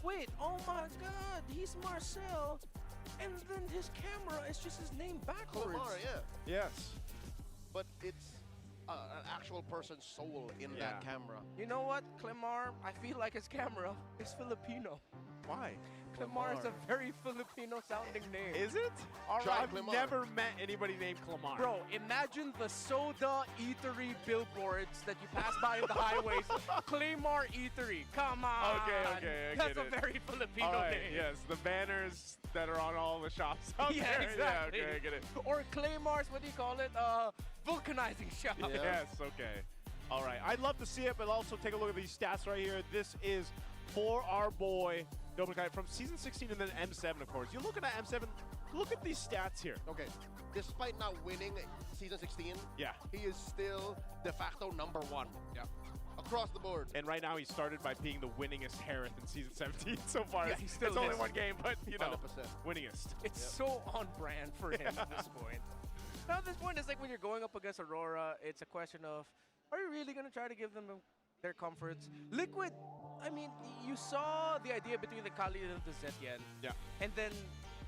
Wait, oh my god, he's Marcel. And then his camera is just his name backwards. Clamar, yeah. Yes. But it's an actual person's soul in Yeah. that camera. You know what, Clemar? I feel like his camera is Filipino. Why? Clemar is a Clemar. very Filipino sounding name. Is it? All Try right, I've Clemar. never met anybody named Clamar. bro, imagine the soda eatery billboards that you pass by in the highways. Clemar Eatery, come on. Okay, I That's get a it. very Filipino All right, name. yes, the banners that are on all the shops out Yeah, there. exactly. Yeah, okay, I get it. Or Claymar's, what do you call it? Vulcanizing shop. Yeah. Yes, okay. All right, I'd love to see it, but also take a look at these stats right here. This is for our boy, Dominicai, from Season 16 and then M7, of course. You're looking at M7, look at these stats here. Okay. Despite not winning Season 16, Yeah. he is still de facto #1. Yeah. Across the board. And right now he started by being the winningest Harith in Season 17 so far. Yeah, he still it's only is. 1 game, but, you know, 100%. winningest. It's so on brand for him at this point. Now, at this point, it's like when you're going up against Aurora, it's a question of, are you really going to try to give them their comforts? Liquid, I mean, you saw the idea between the Kali and the Zetien. Yeah. And then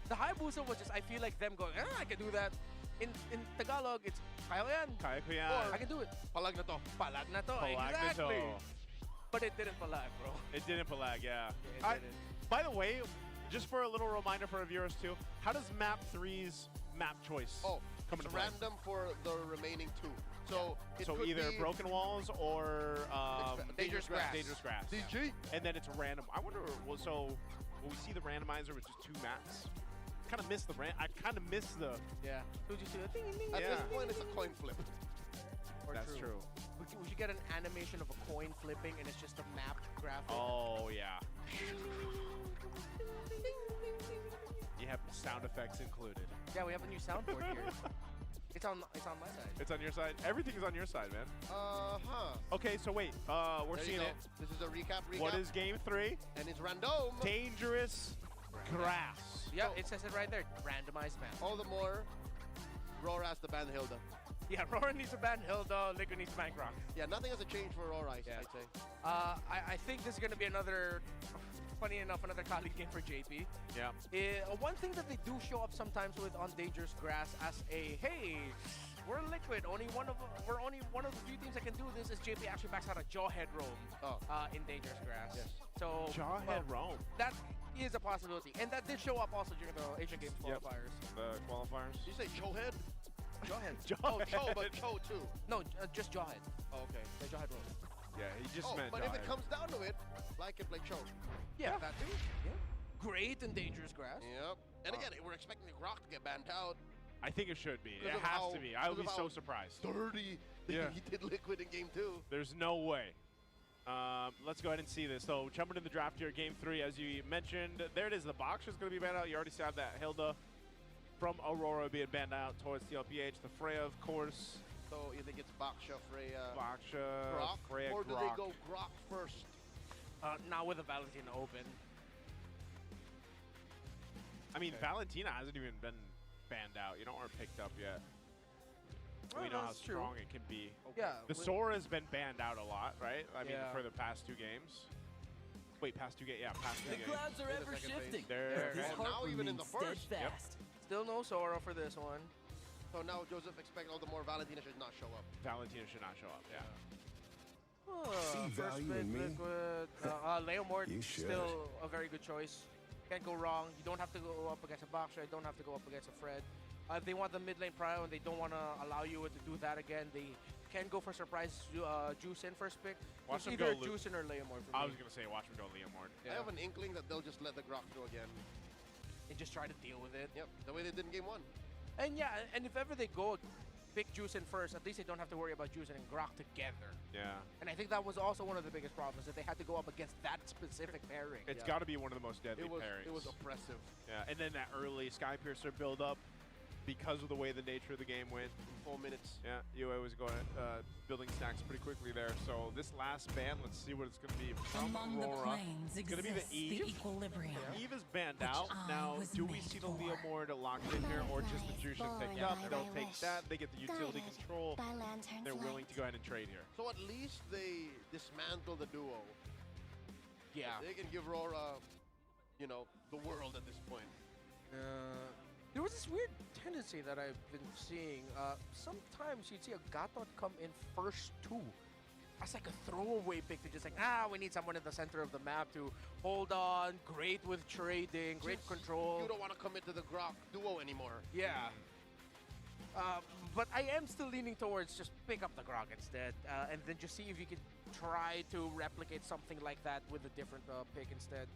the Hayabusa was just, I feel like them going, I can do that. In Tagalog, it's, kaya ko yan. Kaya ko yan. I can do it. Palag na to. Palag na to. Palag na Exactly. to. But it didn't palag, bro. It didn't palag, yeah. It I- didn't. By the way, just for a little reminder for our viewers too, how does Map 3's map choice Oh, come it's into play? random for the remaining 2. So it So could either be Broken Walls or Dangerous Grass. Dangerous Grass. DG. And then it's random. I wonder, well, so will we see the randomizer with just 2 maps? I kind of miss the. Yeah. So just do a ding, ding, At Yeah. this point, it's a coin flip. Or That's true. We should get an animation of a coin flipping and it's just a map graphic. Oh yeah. You have sound effects included. Yeah, we have a new soundboard here. It's on my side. It's on your side. Everything's on your side, man. Okay, so wait. We're There you seeing go. it. This is a recap. What is Game 3? And it's random. Dangerous Grass. Yeah, it says it right there. Randomized map. All the more, Rora has to ban Hilda. Yeah, Rora needs to ban Hilda, Liquid needs to ban Grok. Yeah, nothing has to change for Rora, Yeah. I'd say. I think this is going to be another, funny enough, another colleague game for JP. Yeah. One thing that they do show up sometimes with on Dangerous Grass as a, hey, we're Liquid. We're only one of the few teams that can do this is JP actually backs out a Jawhead roam Oh. in Dangerous Grass. Yes. So Jawhead roam. That is a possibility. And that did show up also during the Asian Games Yep. qualifiers. The qualifiers. Did you say Chohead? Jawhead. Oh, Cho, but Cho too. No, just Jawhead. Oh, okay. The Jawhead roll. Yeah, he just Oh, meant but if it Jawhead. comes down to it, like it, like Cho. Yeah. That too? Great and dangerous grass. Yep. And again, we're expecting the Grok to get banned out. I think it should be. Because It of has how- to be. I would be because so of how surprised. Dirty. Yeah. He did Liquid in game 2. There's no way. Let's go ahead and see this. So jumping in the draft here, game 3, as you mentioned, there it is. The box is going to be banned out. You already saw that Hilda from Aurora being banned out towards tlph. The Freya, of course. So you think it's Baksha, Freya, Baksha, Grok? Freya, Or do Grok. they go Grok first? Now with the Valentina open. I mean, Valentina hasn't even been banned out. You know, or picked up yet. We know how that's true. strong it can be. Yeah. The Sora has been banned out a lot, right? I mean, Yeah. for the past 2 games. Wait, past 2 games? Yeah, past 2 The games. clouds are Wait a ever second, shifting. There. His And heart now even in the remains first. steadfast. Still no Sora for this one. So now Joseph expect all the more Valentina should not show up. Valentina should not show up, yeah. See First value pick, in me? Liquid. Leo Mort, You should. still a very good choice. Can't go wrong. You don't have to go up against a Boxer. You don't have to go up against a Fred. If they want the mid lane prio and they don't want to allow you to do that again, they can go for surprise Juice in first pick. Watch It's him either go Lu- Juice in or Leo Mort for I me. was going to say, watch him go Liam Ward. I have an inkling that they'll just let the Grok through again. And just try to deal with it. Yep, the way they did in game 1. And yeah, and if ever they go pick Juice in first, at least they don't have to worry about Juice and Grok together. Yeah. And I think that was also one of the biggest problems, that they had to go up against that specific pairing. It's Yeah. got to be one of the most deadly It was pairings. oppressive. Yeah, and then that early Sky Piercer build up because of the way the nature of the game went. 4 minutes. Yeah, UA was going building stacks pretty quickly there. So this last ban, let's see what it's going to be from Among the Aurora. planes It's going to be the exists Eve. the equilibrium. Eve is banned Which out. I Now, was do we made see the for. Leo Mord locked in here, or just the Jushin picked up? They'll take that. They get the utility control. by lantern's They're willing light. to go ahead and trade here. So at least they dismantle the duo. Yeah. They can give Rora, you know, the world at this point. There was this weird tendency that I've been seeing. Sometimes you'd see a Gatot come in first 2. That's like a throwaway pick to just like, we need someone in the center of the map to hold on. Great with trading, great Just- control. You don't want to commit to the Grok duo anymore. Yeah. But I am still leaning towards just pick up the Grog instead, and then just see if you can try to replicate something like that with a different pick instead.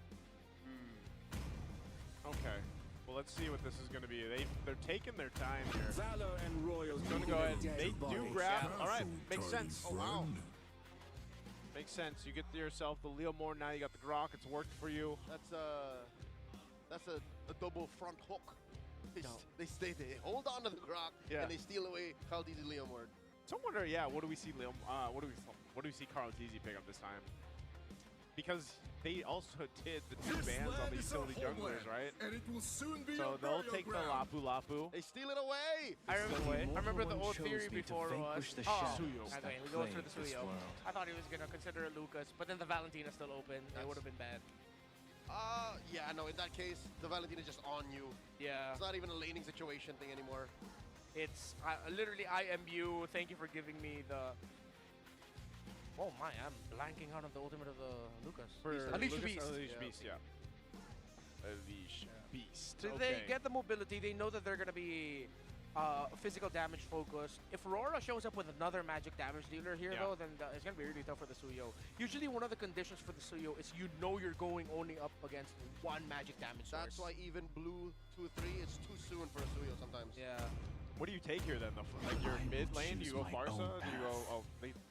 Okay. Well, let's see what this is going to be. They're taking their time here. Valor and royalty. Going to go ahead. Dead They do bodies. grab. Yeah. All right. Makes sense. Oh, wow. Makes sense. You get yourself the Leo Mord. Now you got the Grok. It's worked for you. That's a double front hook. They hold on to the Grok Yeah. and they steal away Chaldee's Liam Ward. So I wonder, yeah, what do we see Leo? What do we see Carl Deasy pick up this time? Because they also did the 2 bans on the utility junglers, right? And it will soon be So they'll take the Lapu Lapu. They steal it away. I Away. remember the Immortal old One theory chose me to before was, vanquish the oh, shadows okay, that we go through the plague this Suyo. world. I thought he was gonna consider a Lucas, but then the Valentina still open. It would have been bad. Yeah, no, in that case, the Valentina is just on you. Yeah, It's not even a laning situation thing anymore. it's literally I am you. Thank you for giving me the. Oh my, I'm blanking out on the ultimate of the Lucas. For Unleash the Lucas Beast. Unleash Yeah, Beast, yeah. Unleash Beast. So Okay. they get the mobility. They know that they're gonna be physical damage focused. If Rora shows up with another magic damage dealer here, Yeah. though, then it's gonna be really tough for the Suyo. Usually, one of the conditions for the Suyo is you know you're going only up against one magic damage source. That's why even blue 2-3, it's too soon for a Suyo sometimes. Yeah. What do you take here then? Like your I will mid lane? Do you go choose my Barca? own Do you go? path. Oh,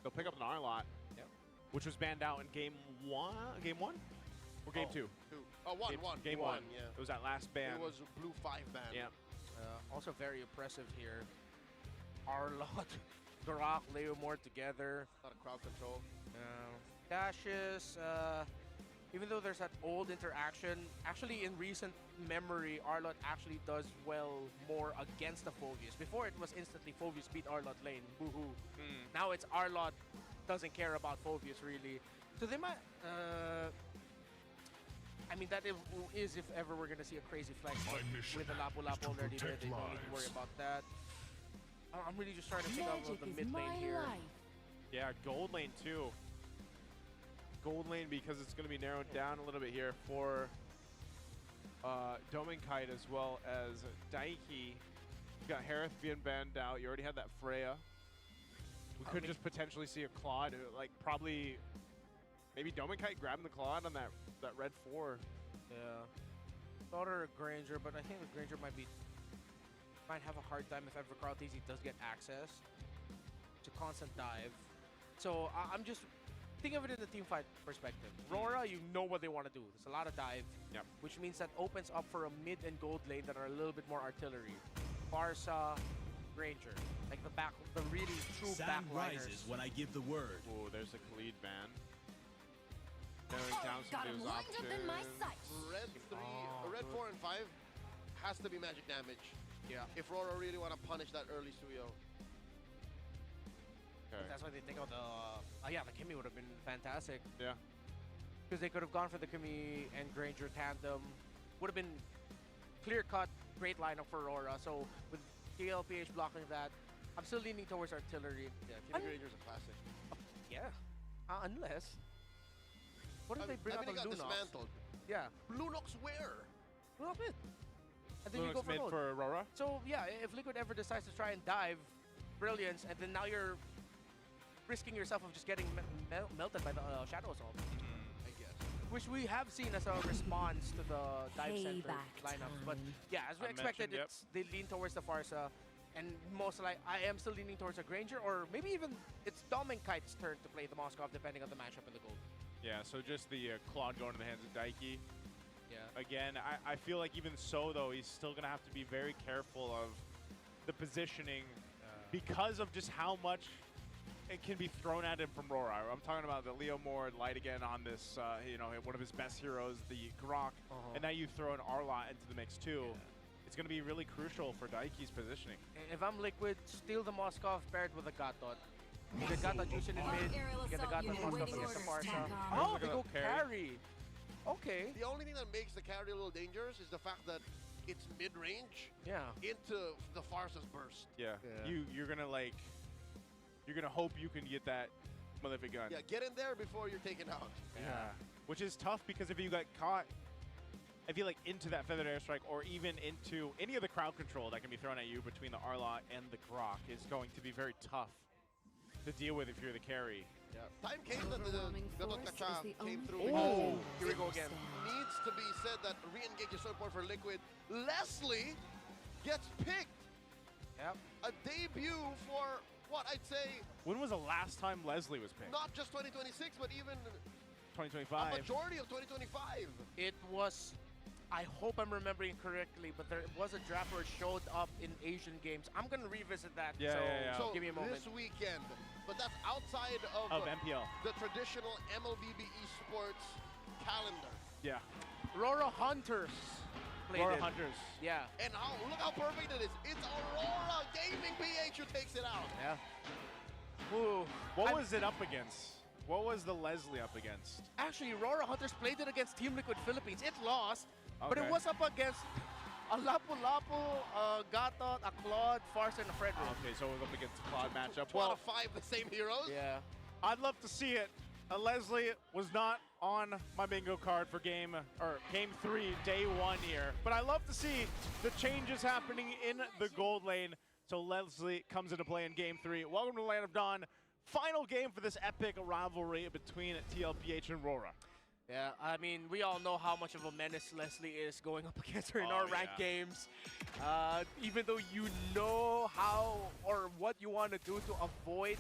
they'll pick up an Arlot. Yep. Which was banned out in game 1. Game 1 or game 2? One, Game 1. yeah. It was that last ban. It was blue 5 ban. Yeah. Also very impressive here. Arlot, Grok, Leo Mort together. A lot of crowd control. Dashes, even though there's that old interaction, actually in recent memory, Arlot actually does well more against the Phoveus. Before it was instantly Phoveus beat Arlot lane, boo-hoo. Now it's Arlot doesn't care about Phoveus really. So they might, I mean that is if ever we're gonna see a crazy flex, My but mission with the Lapu is Lapu to already there, protect they don't need to worry lives. about that. I'm really just trying to think of Magic the is mid lane my here. life. Yeah, gold lane too. Gold lane because it's going to be narrowed down a little bit here for Dominkite as well as Daiki. You got Harith being banned out. You already had that Freya. We could just potentially see a Claude, like probably, maybe Dominkite grabbing the Claude on that red 4. Yeah. Thought her Granger, but I think the Granger might have a hard time if ever Karl-TZ does get access to constant dive. So I'm just think of it in the team fight perspective. Rora, you know what they want to do. There's a lot of dive, which means that opens up for a mid and gold lane that are a little bit more artillery. Barca, Granger, like the really true Sound backliners. rises when I give the word. Oh, there's the Khalid ban. Narrowing down some of those options. Red 4 and 5 has to be magic damage. Yeah. If Rora really want to punish that early Suyo. Okay. That's why they think of the the Kimmy would have been fantastic. Yeah. Because they could have gone for the Kimmy and Granger tandem. Would have been clear-cut, great lineup for Aurora. So with tlph blocking that, I'm still leaning towards artillery. Yeah, Kimmy Granger's a classic. Yeah. Unless... What if they bring I out mean, the he got Lunox? dismantled. Yeah. Lunox where? Lunox mid. And then you go Lunox for mid gold. for Aurora. So yeah, if Liquid ever decides to try and dive, Brilliance, and then now you're risking yourself of just getting melted by the Shadow Assault. I guess. Which we have seen as a response to the dive center Payback lineups. But yeah, as we I expected, mentioned, they lean towards the Farsa. And most like I am still leaning towards a Granger, or maybe even it's Dominkite's turn to play the Moskov, depending on the matchup in the gold. Yeah, so just the Claude going to the hands of Daiki. Yeah. Again, I feel like even so, though, he's still going to have to be very careful of the positioning because of just how much it can be thrown at him from Rora. I'm talking about the Leo Moore light again on this, one of his best heroes, the Grok, and now you throw an Arlot into the mix too. It's going to be really crucial for Daiki's positioning. If I'm Liquid, steal the Moskov paired with a Gatot. You get Gatot Jushin in mid, you get the Gatot Moskov against the Farsa. Oh, they go carry. Okay. The only thing that makes the carry a little dangerous is the fact that it's mid-range into the Farsa's burst. Yeah. You're going to hope you can get that Malefic gun. Yeah, get in there before you're taken out. Yeah. Which is tough because if you got caught, I feel like into that Feathered Airstrike or even into any of the crowd control that can be thrown at you between the Arlot and the Grok is going to be very tough to deal with if you're the carry. Yeah. Time came that the Kacha came through. Oh, here we go again. Needs to be said that re-engage is so important for Liquid. Leslie gets picked. Yep. A debut for what I'd say. When was the last time Leslie was picked? Not just 2026, but even 2025. a majority of 2025. It was, I hope I'm remembering correctly, but there was a draft where it showed up in Asian games. I'm going to revisit that. So give me a moment. This weekend, but that's outside of MPL. the traditional MLBB esports calendar. Yeah. Rora Hunters. Rora Hunters. Yeah. And look how perfect it is. It's Aurora Gaming PH who takes it out. Yeah. Ooh. What was it up against? What was the Leslie up against? Actually, Rora Hunters played it against Team Liquid Philippines. It lost, but it Okay. was up against a Lapu-Lapu, a Gatot, a Claude, Farsa, and a Frederick. Okay, so we're up against the Claude matchup. 2 out of 5 the same heroes. Yeah. I'd love to see it. Leslie was not on my bingo card for game 3, day 1 here. But I love to see the changes happening in the gold lane. So Leslie comes into play in game 3. Welcome to Land of Dawn. Final game for this epic rivalry between tlph and Rora. Yeah, I mean, we all know how much of a menace Leslie is going up against her in our ranked games. Even though you know how or what you want to do to avoid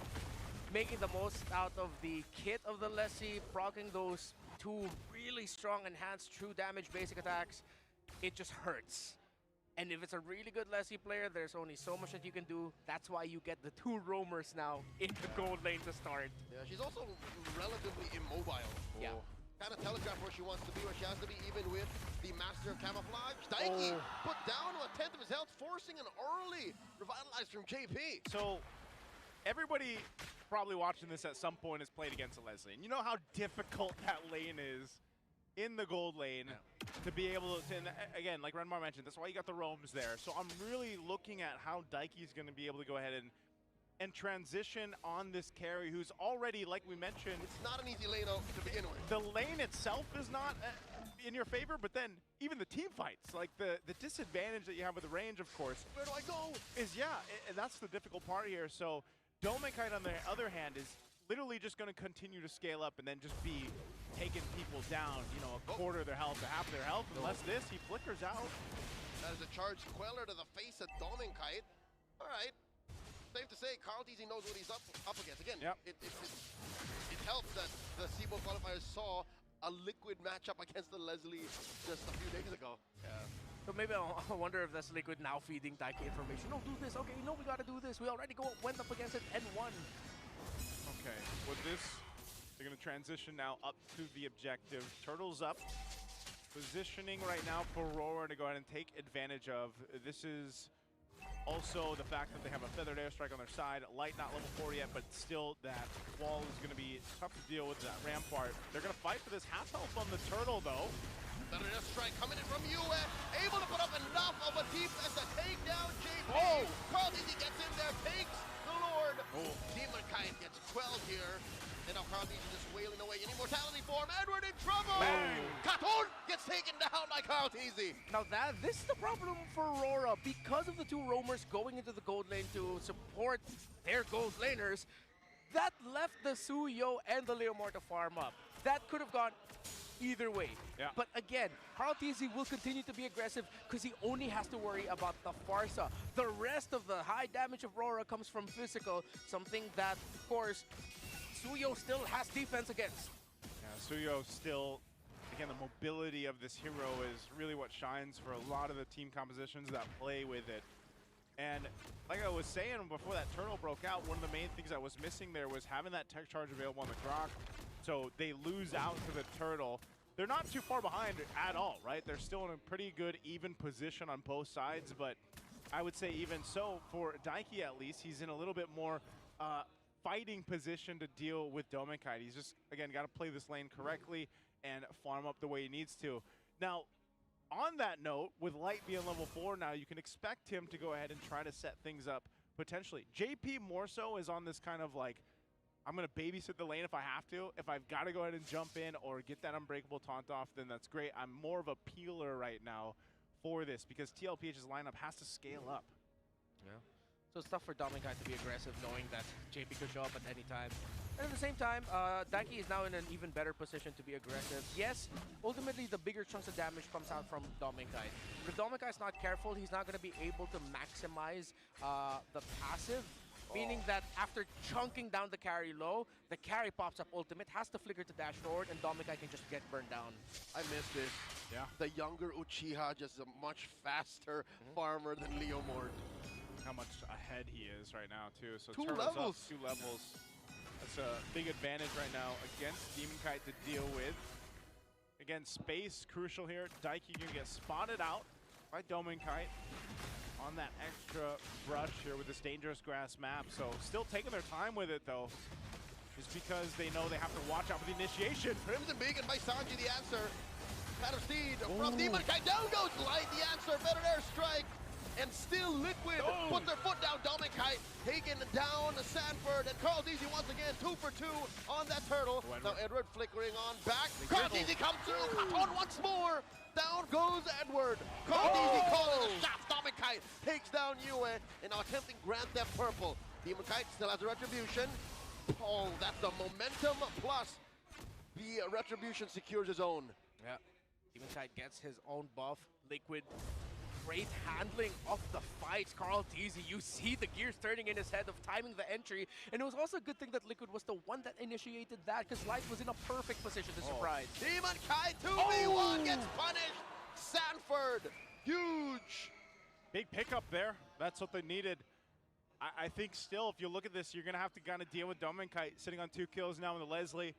making the most out of the kit of the Leslie, proccing those 2 really strong enhanced true damage basic attacks, it just hurts. And if it's a really good Leslie player, there's only so much that you can do. That's why you get the 2 roamers now in the gold lane to start. Yeah, she's also relatively immobile. Yeah. Kind of telegraph where she wants to be, where she has to be, even with the Master of Camouflage. Daiki put down to a 10th of his health, forcing an early revitalize from JP. So everybody probably watching this at some point has played against a Leslie. And you know how difficult that lane is in the gold lane to be able to, and again, like Renmar mentioned, that's why you got the roams there. So I'm really looking at how Daiki's going to be able to go ahead and transition on this carry who's already, like we mentioned, It's not an easy lane out to begin with. the lane itself is not, in your favor, but then even the team fights, like the disadvantage that you have with the range, of course. Where do I go? Is, yeah, and that's the difficult part here. So Domenkite, on the other hand, is literally just going to continue to scale up and then just be taking people down, you know, a quarter of their health to half their health. Unless this, he flickers out. That is a charged Queller to the face of Domenkite. All right. Safe to say, Carl Teasy knows what he's up against. Again, it helps that the SEAMO qualifiers saw a Liquid matchup against the Leslie just a few days ago. Yeah. So maybe I wonder if that's Liquid now feeding TENKKYU information. No, do this. Okay, no, we gotta do this. We already went up against it and won. Okay, with this, they're going to transition now up to the objective. Turtles up. Positioning right now for Rora to go ahead and take advantage of. This is also the fact that they have a feathered airstrike on their side. Light not level 4 yet, but still that wall is going to be tough to deal with, that rampart. They're going to fight for this half health on the turtle, though. Feathered airstrike coming in from UA, able to put up enough of a deep as a takedown. JP. Oh! Carl Teasy gets in there, takes the Lord. Domenkite gets quelled here. And now Carl Teasy just wailing away in immortality form. Edward in trouble! Bang! Katon gets taken down by Carl Teasy. Now this is the problem for Aurora. Because of the two roamers going into the gold lane to support their gold laners, that left the Suyo and the Leomore to farm up. That could have gone either way. Yeah. But again, Carl Teasy will continue to be aggressive because he only has to worry about the Farsa. The rest of the high damage of Aurora comes from physical, something that, of course, Suyo still has defense against. Yeah, Suyo still, again, the mobility of this hero is really what shines for a lot of the team compositions that play with it. And like I was saying before that turtle broke out, one of the main things that was missing there was having that tech charge available on the Grok. So they lose out to the turtle. They're not too far behind at all, right? They're still in a pretty good even position on both sides, but I would say even so, for TENKKYU at least, he's in a little bit more fighting position to deal with Domenkite. He's just, again, got to play this lane correctly and farm up the way he needs to. Now, on that note, with Light being level 4 now, you can expect him to go ahead and try to set things up potentially. JP more so is on this kind of like, I'm going to babysit the lane if I have to. If I've got to go ahead and jump in or get that unbreakable taunt off, then that's great. I'm more of a peeler right now for this because tlpH's lineup has to scale up. Yeah. So it's tough for Domenkite to be aggressive knowing that JP could show up at any time. And at the same time, TENKKYU is now in an even better position to be aggressive. Yes, ultimately the bigger chunks of damage comes out from Domenkite. If Domenkite's not careful, he's not going to be able to maximize the passive. Meaning that after chunking down the carry low, the carry pops up ultimate, has to flicker to dash forward, and Domenkite can just get burned down. I miss this. Yeah. The younger Uchiha just a much faster farmer than Leomord. How much ahead he is right now, too. So 2 Turtle's levels. up 2 levels. That's a big advantage right now against Demonkite to deal with. Again, space crucial here. TENKKYU can get spotted out by Domenkite on that extra brush here with this dangerous grass map. So still taking their time with it, though, just because they know they have to watch out for the initiation. Crimson Beacon by Sanji, the answer. Pattern Steed from Demonkite. Down goes Light, the answer. Better airstrike. And still Liquid put their foot down. Domenkite taking down Sanford. And Carl Teasy once again 2 for 2 on that turtle. Now Edward flickering on back. Carl Teasy comes through. Katon once more. Down goes Edward. Carl Teasy calling the shot. Domenkite takes down Yue. And now attempting Grand Theft Purple. Demonkite still has a retribution. Oh, that's the momentum plus the retribution secures his own. Yeah. Demonkite gets his own buff. Liquid, great handling of the fights. Carl Teasy, you see the gears turning in his head of timing the entry. And it was also a good thing that Liquid was the one that initiated that because Light was in a perfect position to surprise. Demonkite 2v1 gets punished. Sanford, huge. Big pickup there. That's what they needed. I think still, if you look at this, you're going to have to kind of deal with Domenkite sitting on 2 kills now with the Leslie.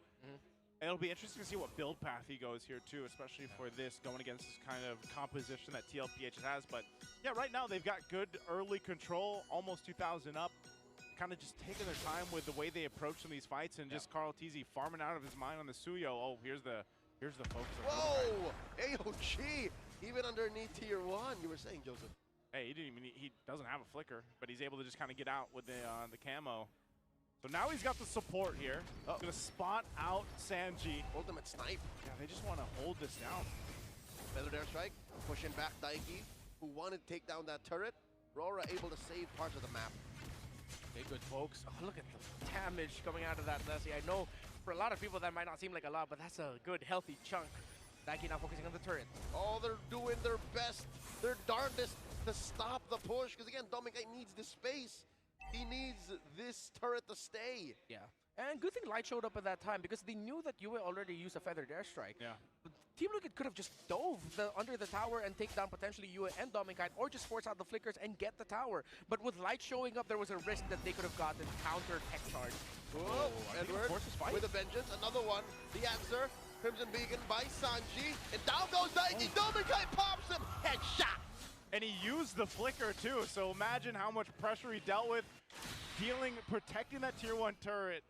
It'll be interesting to see what build path he goes here, too, especially for this, going against this kind of composition that tlpH has. But, yeah, right now they've got good early control, almost 2,000 up, kind of just taking their time with the way they approach some of these fights, and just Carl Teasy farming out of his mind on the Suyo. Oh, here's the focus. Whoa! AOG, even underneath tier 1, you were saying, Joseph. Hey, he doesn't have a flicker, but he's able to just kind of get out with the camo. So now he's got the support here. He's going to spot out Sanji. Ultimate snipe. Yeah, they just want to hold this down. Feather Dare Strike, pushing back Daiki, who wanted to take down that turret. Rora able to save parts of the map. Okay, good, folks. Oh, look at the damage coming out of that Leslie. I know for a lot of people that might not seem like a lot, but that's a good, healthy chunk. Daiki now focusing on the turret. Oh, they're doing their best, their darndest to stop the push, because again, Dominkai needs the space. He needs this turret to stay. Yeah. And good thing Light showed up at that time because they knew that Yue already used a Feathered Airstrike. Yeah. But Team Liquid could have just dove under the tower and take down potentially Yue and Dominkite, or just force out the flickers and get the tower. But with Light showing up, there was a risk that they could have gotten countered Hexard. Oh, I think Edward Forces fight. with a vengeance, another one. The answer, Crimson Beacon by Sanji, and down goes Daiki. Dominkai pops him, headshot. And he used the flicker too, so imagine how much pressure he dealt with, protecting that tier 1 turret.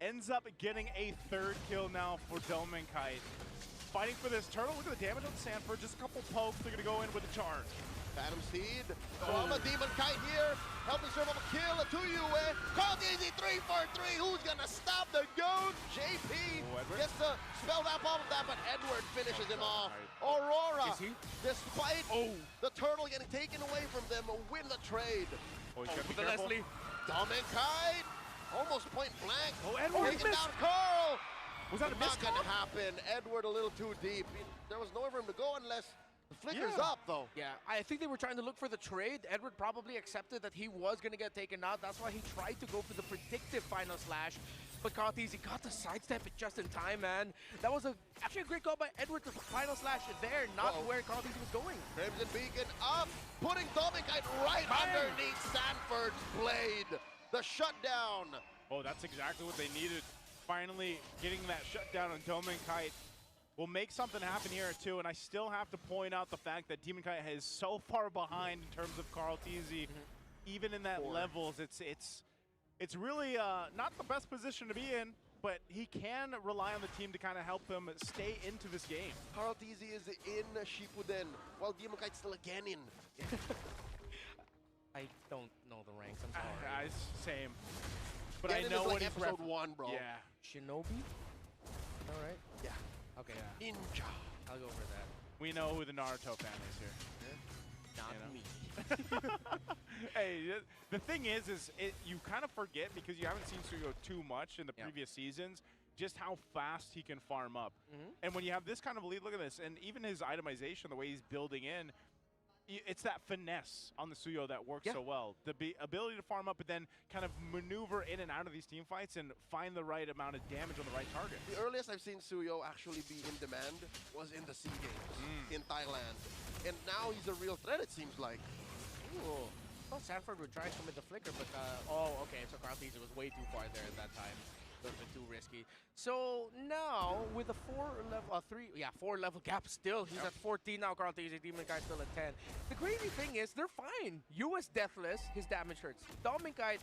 Ends up getting a 3rd kill now for Dominkite. Fighting for this turtle. Look at the damage on Sanford. Just a couple pokes. They're going to go in with a charge. Phantom Seed from a Demon Kite here, helping serve up a kill to Yue. Called easy 3 for 3. Who's gonna stop the goat? JP gets to spell that bomb with that, but Edward finishes him off. Aurora, Is he? despite the turtle getting taken away from them, win the trade. Oh, he's got to be The careful. Leslie. Dominkite, almost point blank. Oh, Edward taking missed. down Carl. Was that a Not miss gonna call? happen. Edward a little too deep. There was nowhere for him to go unless the flicker's Yeah. up, though. Yeah, I think they were trying to look for the trade. Edward probably accepted that he was going to get taken out. That's why he tried to go for the predictive final slash. But Karthese got to sidestep it just in time, man. That was actually a great call by Edward to final slash there, not where Karthese was going. Crimson Beacon up, putting Dominkite right underneath Sanford's blade. The shutdown. Oh, that's exactly what they needed. Finally getting that shutdown on Dominkite will make something happen here too. And I still have to point out the fact that Demonkite is so far behind in terms of Karthese. Even in that levels, it's really not the best position to be in, but he can rely on the team to kind of help him stay into this game. Karthese is in Shippuden, while Demonkite's still again in. I don't know the ranks, I'm sorry. Same. But Genin I know is what like he's episode 1, bro. Yeah. Shinobi? All right. Yeah. Okay, Ninja. I'll go over that. We know who the Naruto fan is here. Not You know? me. Hey, the thing is you kind of forget because you haven't seen Suyo too much in the previous seasons, just how fast he can farm up. And when you have this kind of lead, look at this, and even his itemization, the way he's building in, it's that finesse on the Suyo that works so well. The ability to farm up, but then kind of maneuver in and out of these team fights and find the right amount of damage on the right target. The earliest I've seen Suyo actually be in demand was in the SEA Games in Thailand. And now he's a real threat, it seems like. Ooh. Well, Sanford would try some with the flicker, but okay, so Karthese was way too far there at that time. A little bit too risky. So now with a 4 level gap still, he's at 14 now. Karthese, Demonkite still at 10. The crazy thing is they're fine. US deathless, his damage hurts. Dominkite,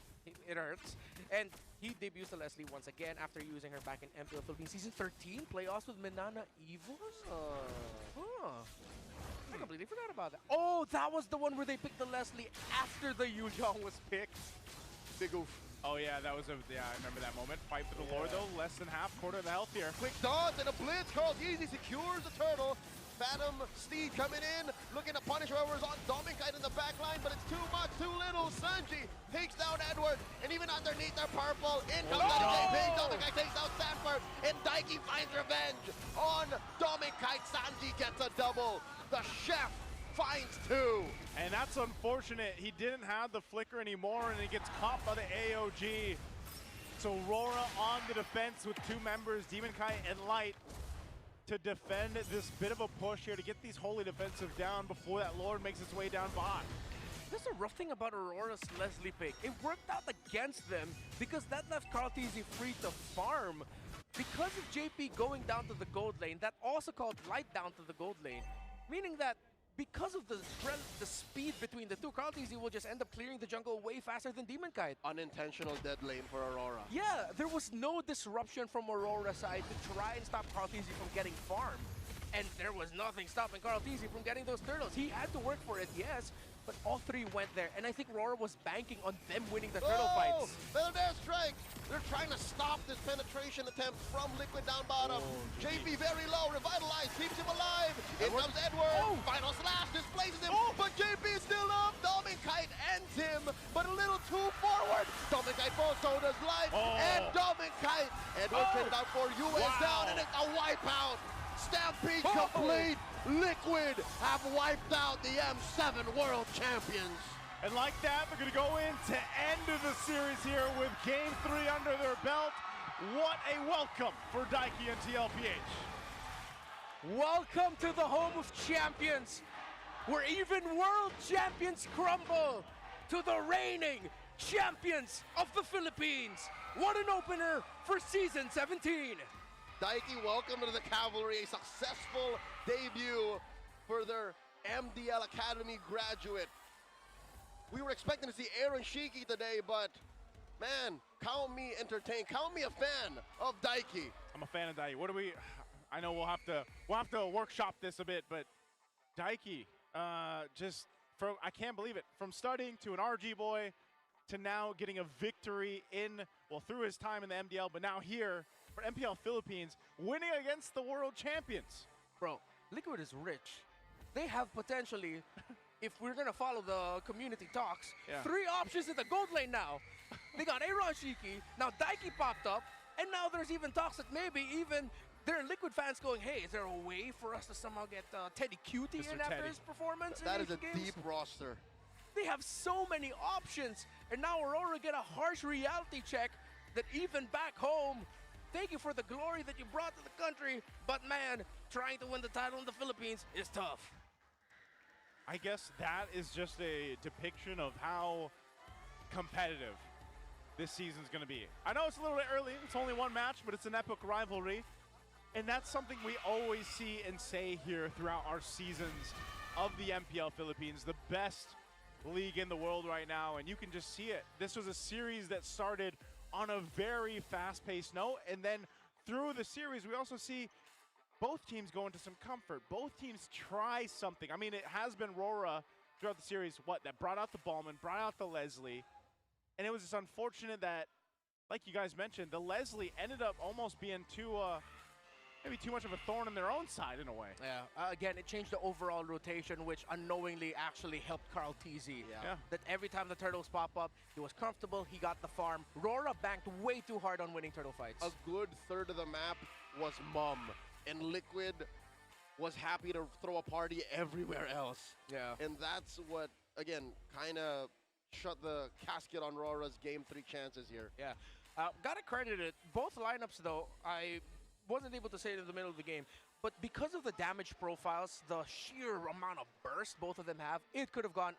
it hurts, and he debuts the Leslie once again after using her back in MPL Philippines Season 13 playoffs with Minana Evos. I completely forgot about that. Oh, that was the one where they picked the Leslie after the Yuyong was picked. Big oof. Oh yeah, I remember that moment. Fight for the lore though, less than half, quarter of the health here. Quick dodge and a blitz. Karthese secures the turtle. Phantom Steed coming in, looking to punish whoever's on Dominkite in the back line, but it's too much, too little. Sanji takes down Edward, and even underneath their purple, in comes JP. Dominkite takes out Sanford, and Daiki finds revenge on Dominkite. Sanji gets a double. The chef finds 2. And that's unfortunate. He didn't have the flicker anymore, and he gets caught by the AOG. So Rora on the defense with 2 members, Demonkite and Light, to defend this bit of a push here to get these holy defensive down before that Lord makes its way down bot. That's the rough thing about Aurora's Leslie pick. It worked out against them because that left Karthese free to farm. Because of JP going down to the gold lane, that also called Light down to the gold lane. Meaning that because of the speed between the two, Karthese will just end up clearing the jungle way faster than Demonkite. Unintentional dead lane for Aurora. Yeah, there was no disruption from Aurora's side to try and stop Karthese from getting farmed. And there was nothing stopping Karthese from getting those turtles. He had to work for it, yes, but all three went there. And I think Rora was banking on them winning the turtle fights. Their strike. They're trying to stop this penetration attempt from Liquid down bottom. JP very low, revitalized, keeps him alive. In comes Edward. Final slash displaces him, but JP is still up. Kite ends him, but a little too forward. Kite falls, so does Light, and Kite. Edward traded out for US down, and it's a wipeout. Stampede complete. Liquid have wiped out the M7 World Champions. And like that, they're going to go into end of the series here with Game 3 under their belt. What a welcome for TENGKYU and tlph. Welcome to the home of champions, where even world champions crumble to the reigning champions of the Philippines. What an opener for Season 17. TENGKYU, welcome to the Cavalry, a successful debut for their MDL Academy graduate. We were expecting to see Aaron Shiki today, but man, count me entertained. Count me a fan of TENGKYU. I'm a fan of TENGKYU. What do we? I know we'll have to workshop this a bit, but TENGKYU, just from I can't believe it. From studying to an RG boy to now getting a victory through his time in the MDL, but now here for MPL Philippines, winning against the world champions. Bro, Liquid is rich. They have potentially, if we're gonna follow the community talks, 3 options in the gold lane now. They got Aaron Shiki, now TENGKYU popped up, and now there's even talks that maybe even there are Liquid fans going, hey, is there a way for us to somehow get Teddy Cutie in after his performance? That in is a games? deep roster. They have so many options, and now Aurora get a harsh reality check that even back home, thank you for the glory that you brought to the country, but man, trying to win the title in the Philippines is tough. I guess that is just a depiction of how competitive this season's going to be. I know it's a little bit early, it's only one match, but it's an epic rivalry. And that's something we always see and say here throughout our seasons of the MPL Philippines, the best league in the world right now, and you can just see it. This was a series that started on a very fast-paced note, and then through the series, we also see both teams go into some comfort. Both teams try something. I mean, it has been Rora throughout the series, that brought out the Ballman, brought out the Leslie, and it was just unfortunate that, like you guys mentioned, the Leslie ended up almost being maybe too much of a thorn in their own side in a way. Yeah, again, it changed the overall rotation, which unknowingly actually helped Carl TZ. Yeah. That every time the turtles pop up, he was comfortable, he got the farm. Rora banked way too hard on winning turtle fights. A good third of the map was Mum, and Liquid was happy to throw a party everywhere else. Yeah. And that's what, again, kind of shut the casket on Rora's Game 3 chances here. Yeah. Gotta credit it. Both lineups, though, I wasn't able to say it in the middle of the game, but because of the damage profiles, the sheer amount of burst both of them have, it could have gone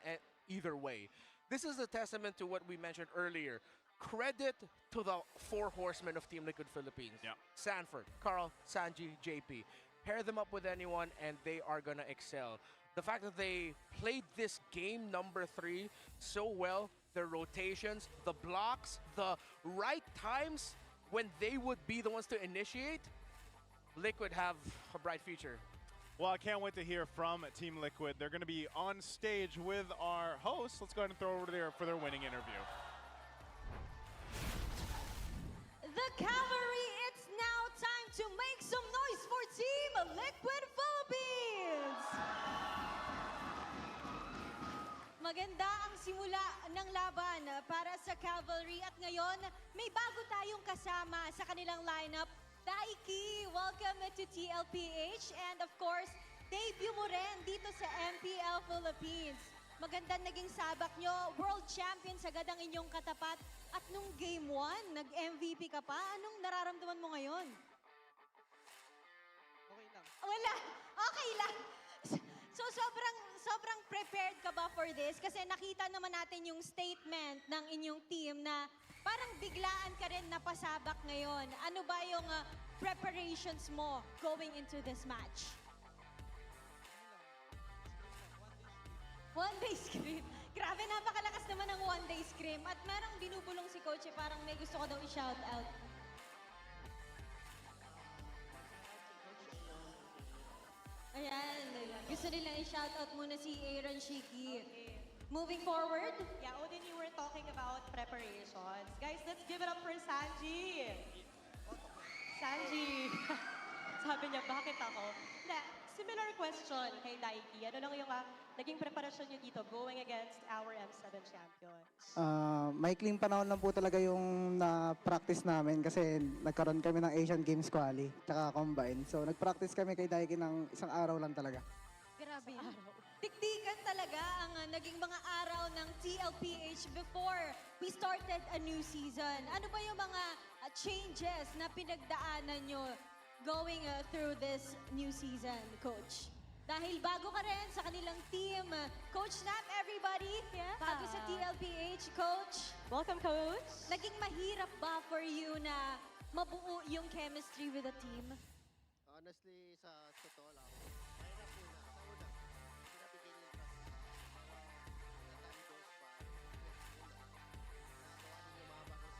either way. This is a testament to what we mentioned earlier. Credit to the 4 horsemen of Team Liquid Philippines. Yeah. Sanford, Carl, Sanji, JP. Pair them up with anyone and they are gonna excel. The fact that they played this game number 3 so well, their rotations, the blocks, the right times when they would be the ones to initiate, Liquid have a bright future. Well, I can't wait to hear from Team Liquid. They're going to be on stage with our hosts. Let's go ahead and throw over there for their winning interview. The Cavalry, it's now time to make some noise for Team Liquid Philippines! Maganda ang simula ng laban para sa Cavalry at ngayon may bago tayong kasama sa kanilang lineup. TENGKYU, welcome to tlph, and of course, debut mo rin dito sa MPL Philippines. Magandang naging sabak nyo, world champions agad ang inyong katapat. At nung game 1, nag-MVP ka pa, anong nararamdaman mo ngayon? Okay lang. Wala, okay lang. So sobrang prepared ka ba for this? Kasi nakita naman natin yung statement ng inyong team na parang biglaan ka rin napasabak ngayon. Ano ba yung preparations mo going into this match? One-day scrim. Grabe, napakalakas naman ng one-day scrim. At merong binubulong si Coach, parang may gusto ko daw i-shout out. Ayan, gusto nilang i-shout out muna si Aaron Shiki. Moving forward, Yeah, Odin, you were talking about preparations. Guys, let's give it up for Sanji. Sanji. Sabi niya, bakit ako? Na, similar question kay Daiki. Ano lang yung naging preparasyon niyo dito going against our M7 champions? Maikling panahon lang po talaga yung na-practice namin kasi nagkaroon kami ng Asian Games Quali tsaka Combine. So nag-practice kami kay Daiki ng isang araw lang talaga. grabe. Tiktikan talaga ang naging mga araw ng TLPH before we started a new season. Ano ba yung mga changes na pinagdaanan nyo going through this new season, Coach? Dahil bago ka rin sa kanilang team. Coach Snap, everybody. Yeah. Bago sa TLPH, Coach. Welcome, Coach. Naging mahirap ba for you na mabuo yung chemistry with the team? Honestly, sa totoo lang, mahirap muna. Sa una, pinabigyan niya yung trust. Time goes by, nagawa din yung mga bagong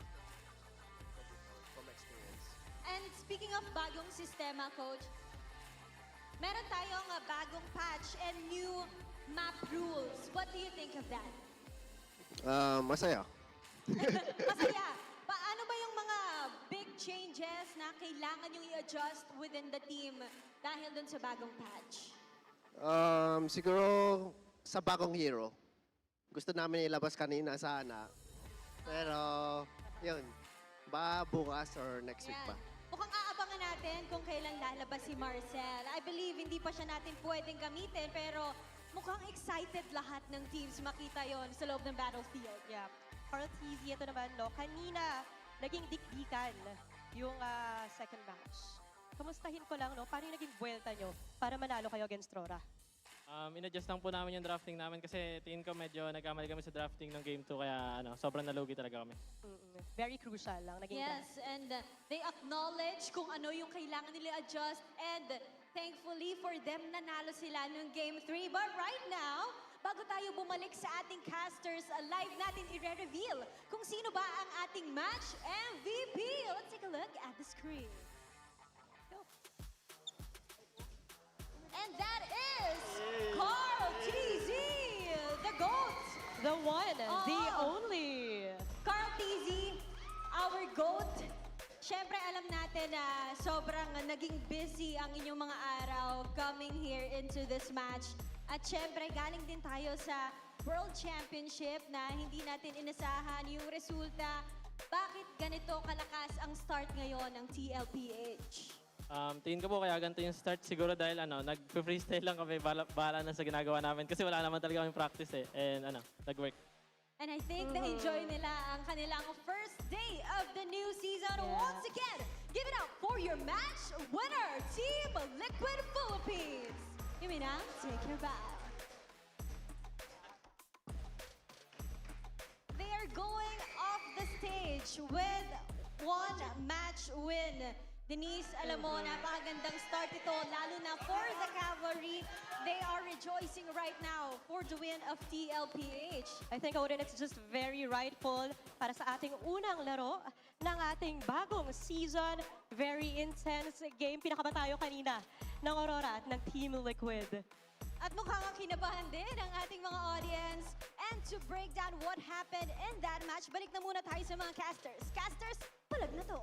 system from experience. And speaking of bagong sistema, Coach, meron tayong bagong patch and new map rules. What do you think of that? Masaya. Masaya. Paano ba yung mga big changes na kailangan yung i-adjust within the team dahil dun sa bagong patch? Siguro sa bagong hero. Gusto namin ilabas kanina sana. Pero, yun. Ba bukas or next week pa. Mukhang aabangan natin kung kailan lalabas si Marcel. I believe hindi pa siya natin pwedeng gamitin pero mukhang excited lahat ng teams makita yon sa loob ng battlefield. Yeah. Carl TZ, ito naman, no? Kanina, naging dikdikan yung second match. Kamustahin ko lang, no? Paano yung naging buwelta nyo para manalo kayo against Rora? In-adjust lang po namin yung drafting namin kasi tingin ko medyo nagkamali kami sa drafting ng game 2 kaya sobrang nalugi talaga kami. Very crucial lang naging Yes, and they acknowledge kung ano yung kailangan nila adjust and thankfully for them nanalo sila ng Game 3. But right now, bago tayo bumalik sa ating casters, live natin i-reveal kung sino ba ang ating match MVP. Let's take a look at the screen. Go. And that is Carl TZ, the GOAT. The one, the Oh. only. Carl TZ, our GOAT. Siyempre, alam natin na sobrang naging busy ang inyong mga araw coming here into this match. At siyempre, galing din tayo sa World Championship na hindi natin inasahan yung resulta. Bakit ganito kalakas ang start ngayon ng TLPH? Tingin ko po kaya ganito yung start siguro dahil nag-freestyle lang kami, bahala na sa ginagawa namin kasi wala naman talaga kami practice and nag-work. And I think na-enjoy nila ang kanilang first day of the new season. Once again, give it up for your match winner, Team Liquid Philippines. Yumina, take your bow. They are going off the stage with one match win. Denise, alam mo, napakagandang start ito, lalo na for the Cavalry. They are rejoicing right now for the win of TLPH. I think, Odin, it's just very rightful para sa ating unang laro ng ating bagong season. Very intense game. Pinakaba tayo kanina ng Aurora at ng Team Liquid. At mukhang ang kinabahan din ang ating mga audience. And to break down what happened in that match, balik na muna tayo sa mga casters. Casters, palag na to.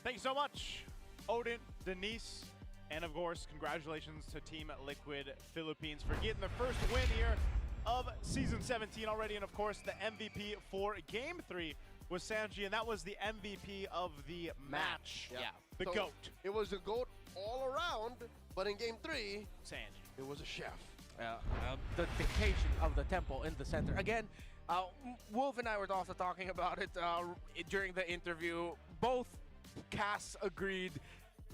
Thank you so much, Odin, Denise, and of course, congratulations to Team Liquid Philippines for getting their first win here of Season 17 already. And of course, the MVP for Game 3 was Sanji, and that was the MVP of the match. Yeah. The So, GOAT, It was a GOAT all around, but in game 3, Sanji. it was a chef. The dictation of the tempo in the center. Again, Wolf and I were also talking about it during the interview. Both casts agreed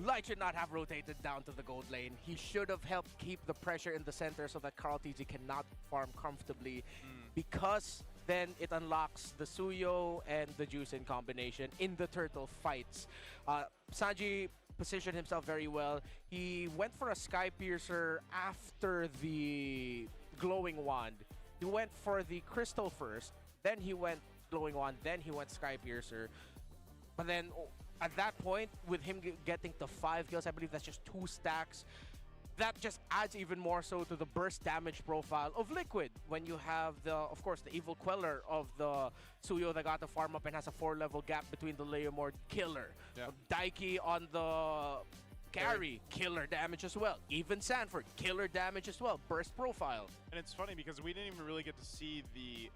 Light should not have rotated down to the gold lane. He should have helped keep the pressure in the center so that Carl TG cannot farm comfortably because then it unlocks the Suyo and the Juicin combination in the turtle fights. Sanji positioned himself very well. He went for a Sky Piercer after the Glowing Wand. He went for the Crystal first, then he went Glowing Wand, then he went Sky Piercer. But then at that point, with him getting to 5 kills, I believe that's just 2 stacks. that just adds even more so to the burst damage profile of Liquid when you have of course, the evil queller of the Suyo that got the farm up and has a 4-level gap between the Leomord, killer. Yeah. Daiki on the carry, killer damage as well. Even Sanford, killer damage as well. Burst profile. And it's funny because we didn't even really get to see the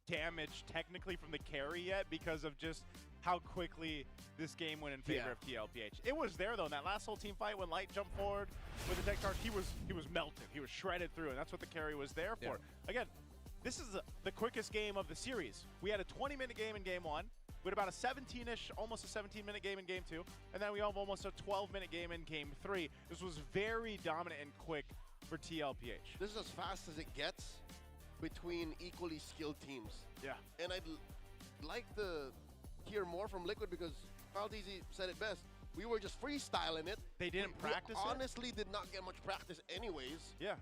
damage technically from the carry yet because of just how quickly this game went in favor of tlph. It was there though in that last whole team fight when Light jumped forward with the tech charge. He was melted. He was shredded through, and that's what the carry was there for. Again, this is the quickest game of the series. We had a 20-minute game in game 1. We had about a 17-ish, almost a 17-minute game in game 2, and then we have almost a 12-minute game in game 3. This was very dominant and quick for tlph. This is as fast as it gets between equally skilled teams. Yeah. And I'd like to hear more from Liquid because Carl DZ said it best. We were just freestyling it. They didn't practice it. Honestly, did not get much practice anyways. Yeah.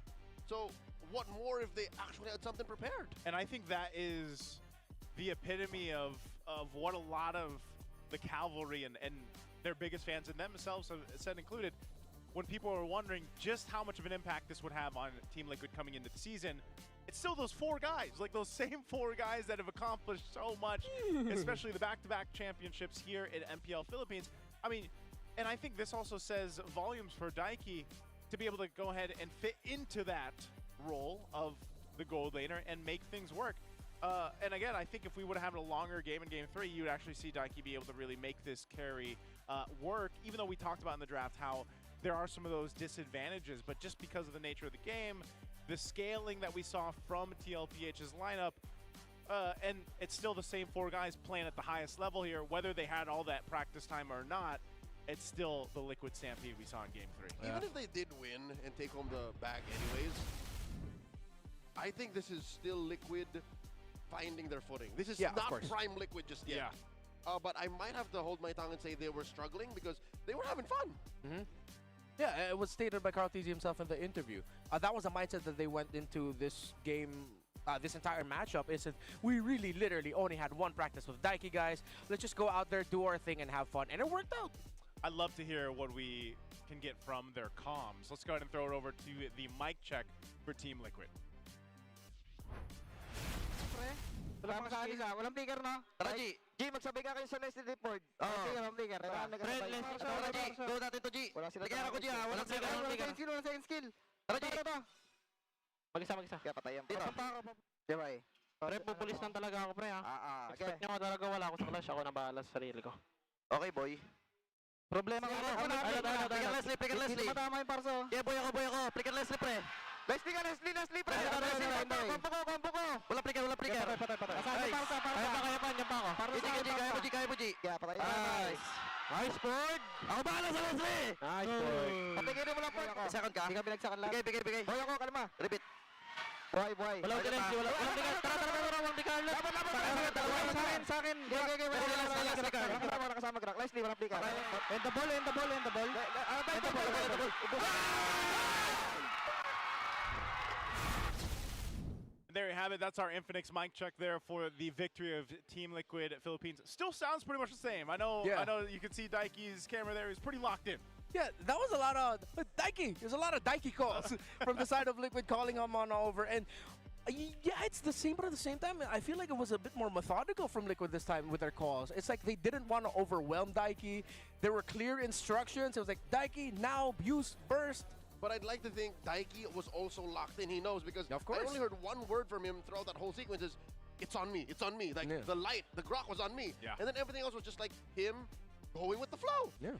So what more if they actually had something prepared? And I think that is the epitome of what a lot of the Cavalry and their biggest fans and themselves have said included, when people are wondering just how much of an impact this would have on Team Liquid coming into the season, it's still those 4 guys, like those same 4 guys that have accomplished so much, especially the back-to-back championships here in MPL Philippines. I mean, and I think this also says volumes for Daiki to be able to go ahead and fit into that role of the gold laner and make things work. And again, I think if we would have had a longer game in game 3, you would actually see Daiki be able to really make this carry work, even though we talked about in the draft how there are some of those disadvantages, but just because of the nature of the game, the scaling that we saw from tlph's lineup, and it's still the same 4 guys playing at the highest level here, whether they had all that practice time or not, it's still the Liquid Stampede we saw in game 3. Yeah. Even if they did win and take home the bag anyways, I think this is still Liquid finding their footing. This is not prime Liquid just yet. Yeah. But I might have to hold my tongue and say they were struggling because they were having fun. Mm-hmm. Yeah, it was stated by Carl Tizzi himself in the interview. That was a mindset that they went into this game, this entire matchup, is that we really literally only had 1 practice with Daiki, guys. Let's just go out there, do our thing, and have fun. And it worked out. I'd love to hear what we can get from their comms. Let's go ahead and throw it over to the mic check for Team Liquid. Walang flicker, no? Tara, G. G, magsabi ka kayo sa Leslie report. Sige, walang flicker. Tara, G. Go natin to, G. Flicker ako, G, ha? Walang flicker, walang flicker. Walang second skill. Tara, G. Mag-isa. Kaya patayan pa. Di ba eh? Pre, pupulis lang talaga ako, pre, ha? Expect nyo ko talaga wala ako sa clash. Ako na bahala sa sarili ko. Okay, boy. Problema ko. Flicker Leslie. Hindi matama yung parso. Yeah, boy ako. Flicker Leslie, pre. Leslie, pre. Kompo ko. Wala flicker. Patay. Kaya pa ako. Kaya po, G. Kaya patay. Nice, Ford. Ako bahala sa Leslie. Nice, Ford. Patigilin mo lang, Ford. Second ka? Hindi ka binagsakan lang. Bigay. Boy ako, kalma. Repeat. Boy. Walang Leslie, walang flicker. Tara, walang flicker. Sa akin. Nakasama Grak. Leslie, walang flicker. End the ball. End the ball. There you have it. That's our Infinix mic check there for the victory of Team Liquid Philippines. Still sounds pretty much the same. I know you can see Daiki's camera there. He's pretty locked in. Yeah, that was a lot of Daiki. There's a lot of Daiki calls from the side of Liquid calling him on over. And yeah, it's the same, but at the same time, I feel like it was a bit more methodical from Liquid this time with their calls. It's like they didn't want to overwhelm Daiki. There were clear instructions. It was like, Daiki, now use burst. But I'd like to think Daiki was also locked in. He knows because I only heard 1 word from him throughout that whole sequence is, it's on me. Like the light, the grok was on me. Yeah. And then everything else was just like him going with the flow. Yeah.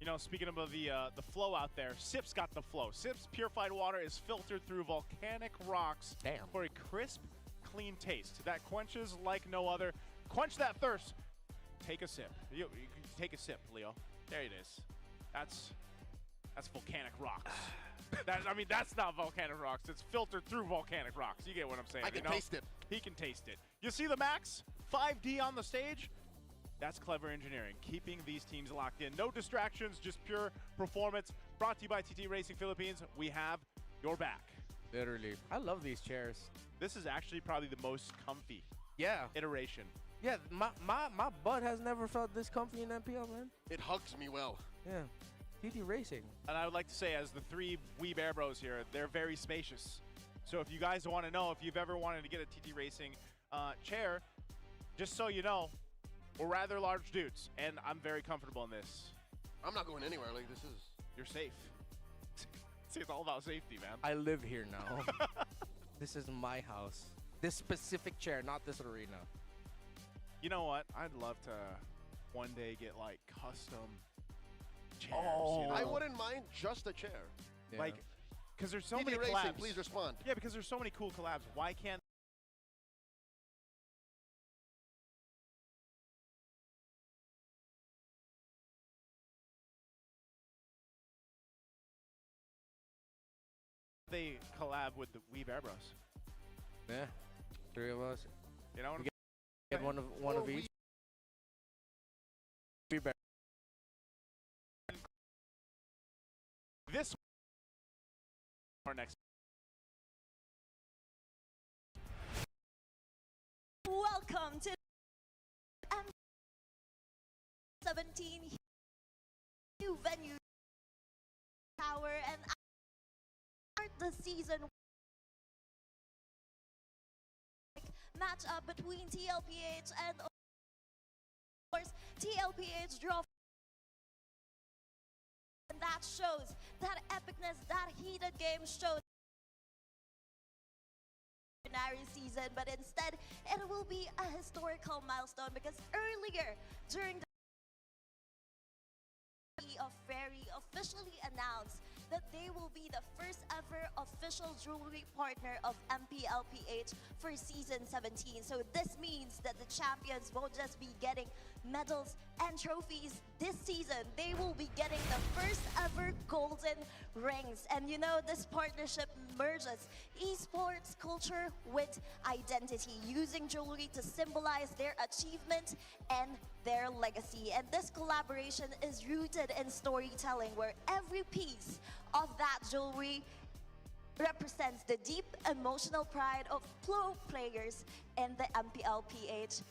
You know, speaking of the flow out there, Sip's got the flow. Sip's purified water is filtered through volcanic rocks for a crisp, clean taste that quenches like no other. Quench that thirst. Take a sip. You can take a sip, Leo. There it is. That's volcanic rocks. That's not volcanic rocks. It's filtered through volcanic rocks. You get what I'm saying? I can taste it. He can taste it. You see the Max? 5D on the stage? That's clever engineering, keeping these teams locked in. No distractions, just pure performance. Brought to you by TT Racing Philippines. We have your back. Literally. I love these chairs. This is actually probably the most comfy iteration. Yeah, my butt has never felt this comfy in MPL, man. It hugs me well. Yeah. TT Racing. And I would like to say, as the three Wee Bear Bros here, they're very spacious. So if you guys want to know, if you've ever wanted to get a TT Racing chair, just so you know, we're rather large dudes, and I'm very comfortable in this. I'm not going anywhere. Like, this is... You're safe. See, it's all about safety, man. I live here now. This is my house. This specific chair, not this arena. You know what? I'd love to one day get, like, custom chairs. Oh. You know? I wouldn't mind just a chair. Yeah. Like, because there's so TT many Racing, collabs. please respond. Yeah, because there's so many cool collabs. Why can't they collab with the Wee Bear Bros? Yeah, 3 of us. You know what We get one of each. Wee Bear. This our next. Welcome to M17 new venue tower and start the season matchup between TLPH and of course TLPH draw, and that shows that epicness, that heated game shows season, but instead it will be a historical milestone because earlier during the of Fairy officially announced that they will be the first ever official jewelry partner of MPLPH for season 17. So this means that the champions won't just be getting medals and trophies this season, they will be getting the first ever golden rings. And you know, this partnership merges esports culture with identity, using jewelry to symbolize their achievement and their legacy. And this collaboration is rooted in storytelling, where every piece of that jewelry represents the deep emotional pride of pro players in the MPLPH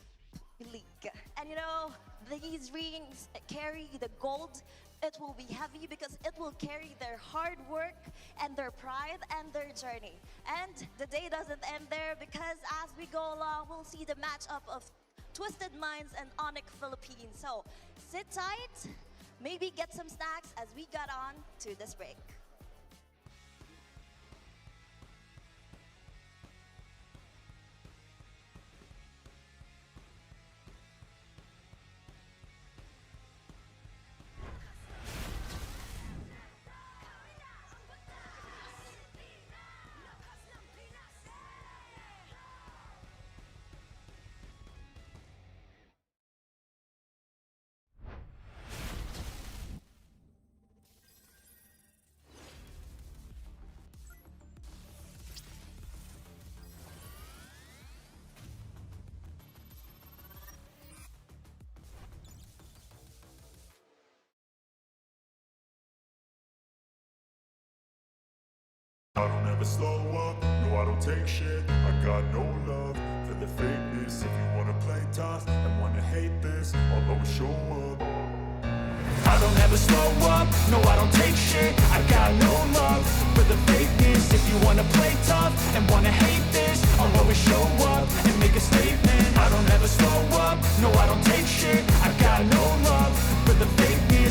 league. And you know, these rings carry the gold. It will be heavy because it will carry their hard work and their pride and their journey. And the day doesn't end there, because as we go along, we'll see the matchup of Twisted Minds and Onyx Philippines. So sit tight, maybe get some snacks as we got on to this break. I don't ever slow up, no I don't take shit. I got no love for the fakeness. If you wanna play tough and wanna hate this, I'll always show up. I don't ever slow up, no I don't take shit. I got no love for the fakeness. If you wanna play tough and wanna hate this, I'll